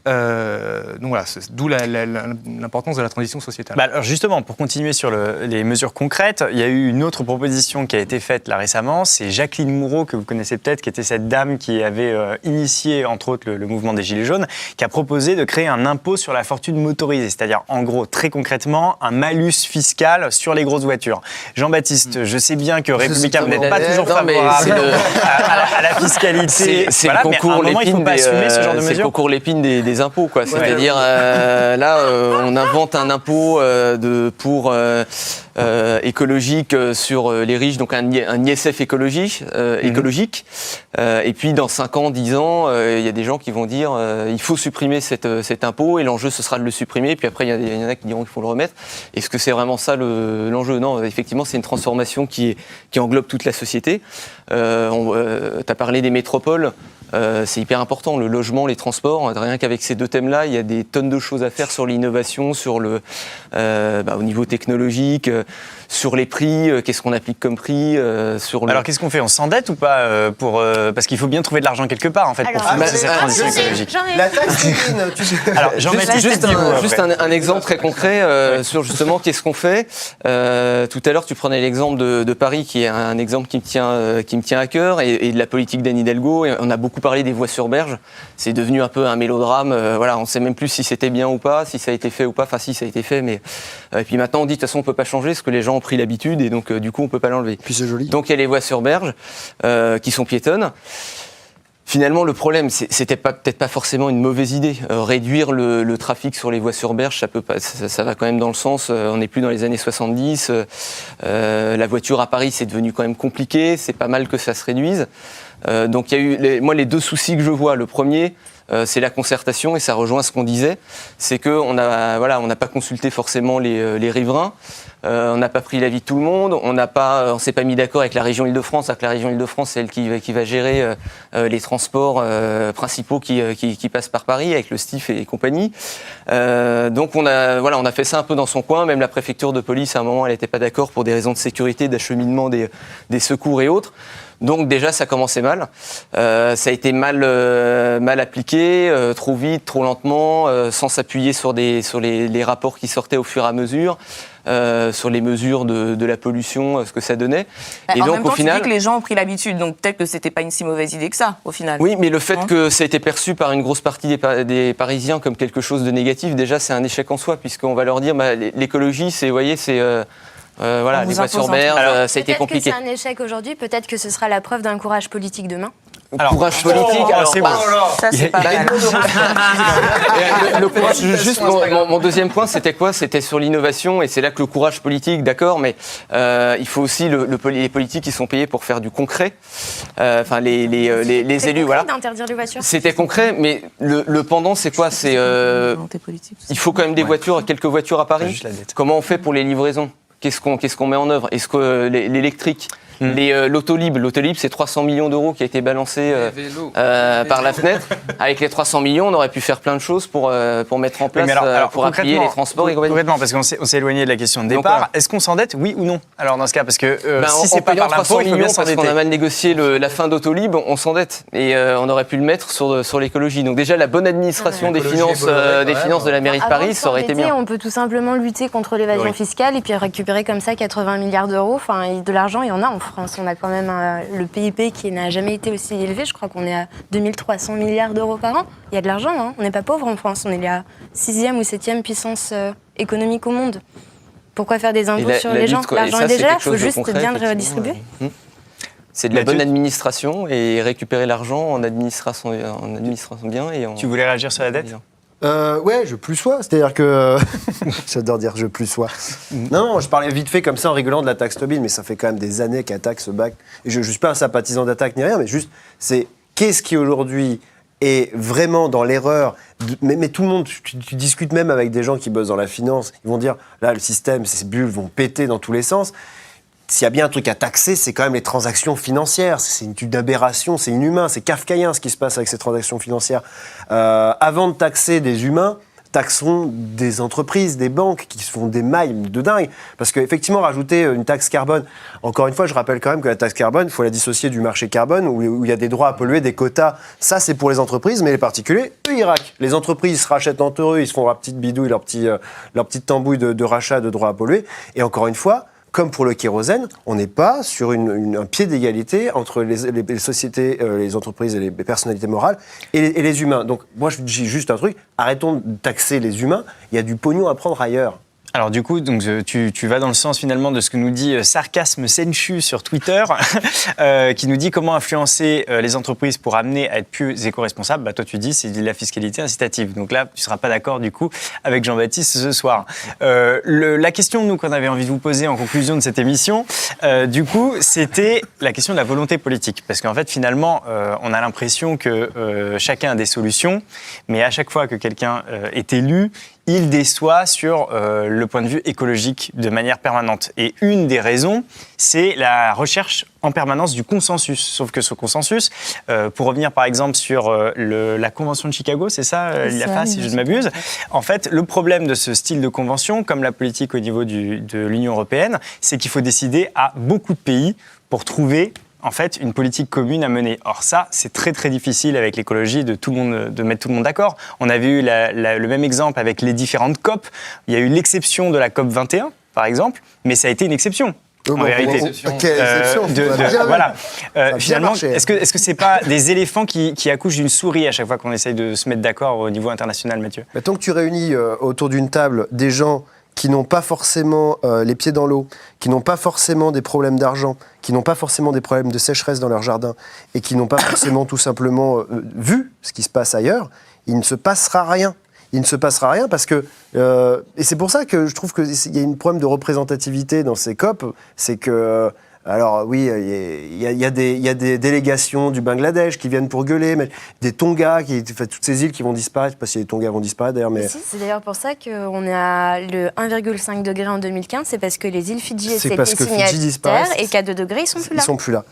Donc voilà, d'où l'importance de la transition sociétale. Alors justement, pour continuer sur les mesures concrètes, il y a eu une autre proposition qui a été faite là récemment, c'est Jacqueline Moureau, que vous connaissez peut-être, qui était cette dame qui avait initié, entre autres, le mouvement des Gilets jaunes, qui a proposé de créer un impôt sur la fortune motorisée, c'est-à-dire, en gros, très concrètement, un malus fiscal sur les grosses voitures. Jean-Baptiste, je sais bien que Républicain, vous n'êtes pas toujours favorable à la fiscalité. C'est voilà, le concours mais à un moment, il ne faut pas assumer ce genre de mesures. C'est le concours l'épine des impôts, quoi. C'est-à-dire, là, on invente un impôt écologique sur les riches, donc un ISF écologique. Et puis, dans 5 ans, 10 ans, il y a des gens qui vont dire il faut supprimer cet impôt et l'enjeu ce sera de le supprimer. Puis après il y en a qui diront qu'il faut le remettre. Est-ce que c'est vraiment ça l'enjeu? Non, effectivement c'est une transformation qui englobe toute la société. Tu as parlé des métropoles. C'est hyper important, le logement, les transports. Rien qu'avec ces 2 thèmes-là, il y a des tonnes de choses à faire sur l'innovation, sur au niveau technologique, sur les prix, qu'est-ce qu'on applique comme prix, Alors qu'est-ce qu'on fait? On s'endette ou pas parce qu'il faut bien trouver de l'argent quelque part en fait pour financer cette transition écologique. La taxe Alors Jean-Baptiste, juste un exemple très concret sur justement qu'est-ce qu'on fait. Tout à l'heure, tu prenais l'exemple de Paris, qui est un exemple qui me tient à cœur, et de la politique d'Anne Hidalgo. Et on a beaucoup parlé des voies sur berge. C'est devenu un peu un mélodrame. Voilà, on ne sait même plus si c'était bien ou pas, si ça a été fait ou pas. Enfin, si ça a été fait, mais et puis maintenant on dit de toute façon on peut pas changer, parce que les gens ont pris l'habitude et donc du coup on peut pas l'enlever. Puis c'est joli. Donc il y a les voies sur berge qui sont piétonnes. Finalement, le problème, c'était peut-être pas forcément une mauvaise idée. Réduire le trafic sur les voies sur berge, ça va quand même dans le sens. On n'est plus dans les années 70. La voiture à Paris, c'est devenu quand même compliqué. C'est pas mal que ça se réduise. Donc il y a eu les 2 soucis que je vois. Le premier, c'est la concertation, et ça rejoint ce qu'on disait. C'est qu'on n'a pas consulté forcément les riverains. On n'a pas pris l'avis de tout le monde, on s'est pas mis d'accord avec la région Île-de-France, c'est-à-dire que la région Île-de-France, c'est elle qui va gérer les transports principaux qui passent par Paris, avec le STIF et compagnie. Donc on a fait ça un peu dans son coin, même la préfecture de police, à un moment, elle n'était pas d'accord pour des raisons de sécurité, d'acheminement des secours et autres. Donc déjà, ça commençait mal. Ça a été mal appliqué, trop vite, trop lentement, sans s'appuyer sur les rapports qui sortaient au fur et à mesure. Sur les mesures de la pollution, ce que ça donnait. Et donc, au final, tu dis que les gens ont pris l'habitude, donc peut-être que c'était pas une si mauvaise idée que ça, au final. Oui, mais le fait que ça a été perçu par une grosse partie des Parisiens comme quelque chose de négatif, déjà, c'est un échec en soi, puisqu'on va leur dire, l'écologie, les voies sur berge, ça a été compliqué. Peut-être que c'est un échec aujourd'hui, peut-être que ce sera la preuve d'un courage politique demain. Courage politique. Alors, c'est bah, Ça, c'est pas mal. le courage, juste mon deuxième point, c'était quoi? C'était sur l'innovation, et c'est là que le courage politique, d'accord, mais il faut aussi les politiques qui sont payés pour faire du concret. Enfin, les élus, voilà. D'interdire les voitures. C'était concret, mais le pendant, c'est quoi? C'est il faut quand même des voitures, quelques voitures à Paris. Comment on fait pour les livraisons? Qu'est-ce qu'on met en œuvre? Est-ce que l'électrique, l'autolib, c'est 300 millions d'euros qui a été balancé par la fenêtre. Avec les 300 millions, on aurait pu faire plein de choses pour mettre en place, pour appuyer les transports et compagnie. Complètement, parce qu'on s'est éloigné de la question de départ. Est-ce qu'on s'endette, oui ou non? Alors dans ce cas, parce que si c'est pas par l'impôt, 300 il faut bien millions parce s'endetter. qu'on a mal négocié la fin d'Autolib, on s'endette. Et on aurait pu le mettre sur l'écologie. Donc déjà, la bonne administration des finances de la mairie de Paris, ça aurait été bien. On peut tout simplement lutter contre l'évasion fiscale et puis récupérer comme ça 80 milliards d'euros. Enfin, de l'argent, il y en a en France. On a quand même le PIB qui n'a jamais été aussi élevé. Je crois qu'on est à 2300 milliards d'euros par an. Il y a de l'argent, hein. On n'est pas pauvre en France. On est la 6e ou 7e puissance économique au monde. Pourquoi faire des impôts sur les gens? L'argent est déjà là, il faut juste bien le redistribuer. C'est de la bonne administration et récupérer l'argent en administrant bien. Tu voulais réagir sur la dette? Ouais, je plus sois. C'est-à-dire que. J'adore dire je plus sois. Non, je parlais vite fait comme ça en rigolant de la taxe Tobin, mais ça fait quand même des années qu'Attaque se bat. Et je ne suis pas un sympathisant d'Attaque ni rien, mais juste, c'est qu'est-ce qui aujourd'hui est vraiment dans l'erreur. Mais tout le monde, tu discutes même avec des gens qui bossent dans la finance, ils vont dire, là, le système, ces bulles vont péter dans tous les sens. S'il y a bien un truc à taxer, c'est quand même les transactions financières. C'est une aberration, c'est inhumain, c'est kafkaïen ce qui se passe avec ces transactions financières. Avant de taxer des humains, taxons des entreprises, des banques qui se font des mailles de dingue. Parce qu'effectivement, rajouter une taxe carbone, encore une fois, je rappelle quand même que la taxe carbone, il faut la dissocier du marché carbone, où il y a des droits à polluer, des quotas. Ça, c'est pour les entreprises, mais les particuliers, eux, ils raquent. Les entreprises se rachètent entre eux, ils se font leur petite bidouille, leur petite tambouille de rachat de droits à polluer. Et encore une fois, comme pour le kérosène, on n'est pas sur un pied d'égalité entre les sociétés, les entreprises et les personnalités morales et les humains. Donc moi, je dis juste un truc, arrêtons de taxer les humains, il y a du pognon à prendre ailleurs. Alors du coup, donc, tu vas dans le sens finalement de ce que nous dit Sarcasme Senchu sur Twitter, qui nous dit comment influencer les entreprises pour amener à être plus éco-responsables. Bah, toi tu dis c'est de la fiscalité incitative. Donc là, tu ne seras pas d'accord du coup avec Jean-Baptiste ce soir. La question nous qu'on avait envie de vous poser en conclusion de cette émission, du coup, c'était la question de la volonté politique. Parce qu'en fait finalement, on a l'impression que chacun a des solutions, mais à chaque fois que quelqu'un est élu, il déçoit sur le point de vue écologique de manière permanente. Et une des raisons, c'est la recherche en permanence du consensus. Sauf que ce consensus, pour revenir par exemple sur la Convention de Chicago, c'est ça, l'IAFA, si je ne m'abuse. En fait, le problème de ce style de convention, comme la politique au niveau de l'Union européenne, c'est qu'il faut décider à beaucoup de pays pour trouver en fait, une politique commune à mener. Or ça, c'est très très difficile avec l'écologie de mettre tout le monde d'accord. On avait eu le même exemple avec les différentes COP. Il y a eu l'exception de la COP 21, par exemple, mais ça a été une exception. En vérité. Quelle exception voilà. Finalement, est-ce que c'est pas des éléphants qui accouchent d'une souris à chaque fois qu'on essaye de se mettre d'accord au niveau international, Mathieu? Tant que tu réunis autour d'une table des gens qui n'ont pas forcément les pieds dans l'eau, qui n'ont pas forcément des problèmes d'argent, qui n'ont pas forcément des problèmes de sécheresse dans leur jardin, et qui n'ont pas forcément tout simplement vu ce qui se passe ailleurs, il ne se passera rien. Il ne se passera rien parce que... et c'est pour ça que je trouve qu'il y a un problème de représentativité dans ces COP, c'est que... Alors oui, il y a des délégations du Bangladesh qui viennent pour gueuler, mais des Tonga, toutes ces îles qui vont disparaître. Je ne sais pas si les Tonga vont disparaître d'ailleurs. Mais... C'est d'ailleurs pour ça qu'on est à le 1,5 degré en 2015, c'est parce que les îles Fidji étaient signataires et qu'à 2 degrés, ils sont plus là. Ils sont plus là.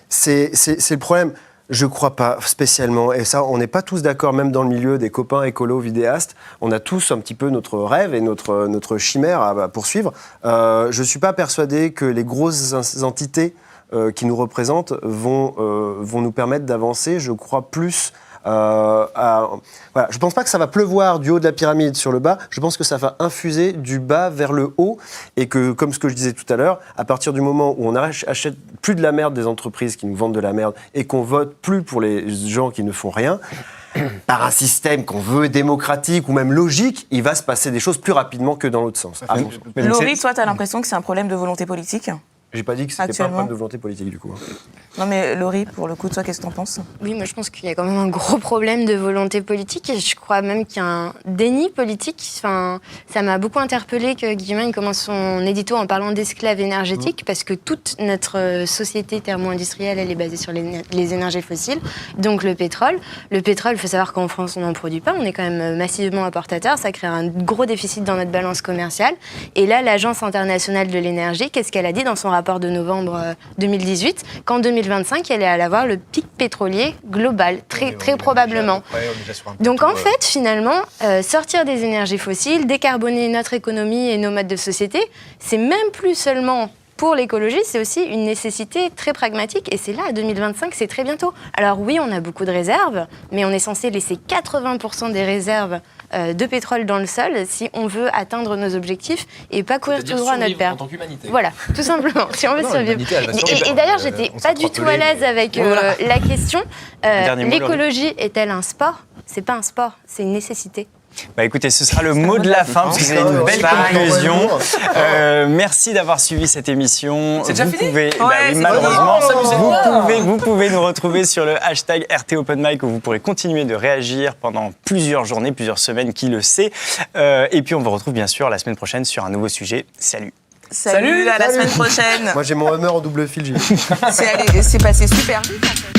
C'est le problème. Je crois pas spécialement, et ça, on n'est pas tous d'accord, même dans le milieu des copains écolos, vidéastes. On a tous un petit peu notre rêve et notre chimère à poursuivre. Je suis pas persuadé que les grosses entités qui nous représentent vont nous permettre d'avancer. Je crois plus voilà. Je pense pas que ça va pleuvoir du haut de la pyramide sur le bas. Je pense que ça va infuser du bas vers le haut et que, comme ce que je disais tout à l'heure, à partir du moment où on achète plus de la merde des entreprises qui nous vendent de la merde et qu'on vote plus pour les gens qui ne font rien, par un système qu'on veut démocratique ou même logique, il va se passer des choses plus rapidement que dans l'autre sens. Laurie, toi, tu as l'impression que c'est un problème de volonté politique ? J'ai pas dit que c'était pas un Actuellement. problème de volonté politique, du coup. Non, mais Laurie, pour le coup, toi, qu'est-ce que t'en penses? Oui, moi je pense qu'il y a quand même un gros problème de volonté politique et je crois même qu'il y a un déni politique. Enfin, ça m'a beaucoup interpellée que Guillemin commence son édito en parlant d'esclaves énergétiques parce que toute notre société thermo-industrielle, elle est basée sur les énergies fossiles, donc le pétrole. Le pétrole, il faut savoir qu'en France, on n'en produit pas, on est quand même massivement importateur, ça crée un gros déficit dans notre balance commerciale. Et là, l'Agence internationale de l'énergie, qu'est-ce qu'elle a dit dans son rapport de novembre 2018? Qu'en 2025, elle est allée avoir le pic pétrolier global, très probablement. Donc en fait, finalement, sortir des énergies fossiles, décarboner notre économie et nos modes de société, c'est même plus seulement pour l'écologie, c'est aussi une nécessité très pragmatique et c'est là, 2025, c'est très bientôt. Alors oui, on a beaucoup de réserves, mais on est censé laisser 80% des réserves de pétrole dans le sol si on veut atteindre nos objectifs et pas courir tout droit à notre perte. En tant qu'humanité. Voilà, tout simplement, si on veut survivre. l'humanité, elle va survivre. Et d'ailleurs, j'étais pas du tout à l'aise avec la question. L'écologie est-elle un sport? C'est pas un sport, c'est une nécessité. Bah écoutez, ce sera le mot de la fin, parce que c'est une belle conclusion. Merci d'avoir suivi cette émission. C'est déjà fini pouvez, Ouais, oui, c'est malheureusement, bon. vous pouvez nous retrouver sur le hashtag RT Open Mic où vous pourrez continuer de réagir pendant plusieurs journées, plusieurs semaines, qui le sait. Et puis on vous retrouve bien sûr la semaine prochaine sur un nouveau sujet. Salut. Salut, à la semaine prochaine. Moi, j'ai mon Hummer en double fil, C'est passé super vite, en fait.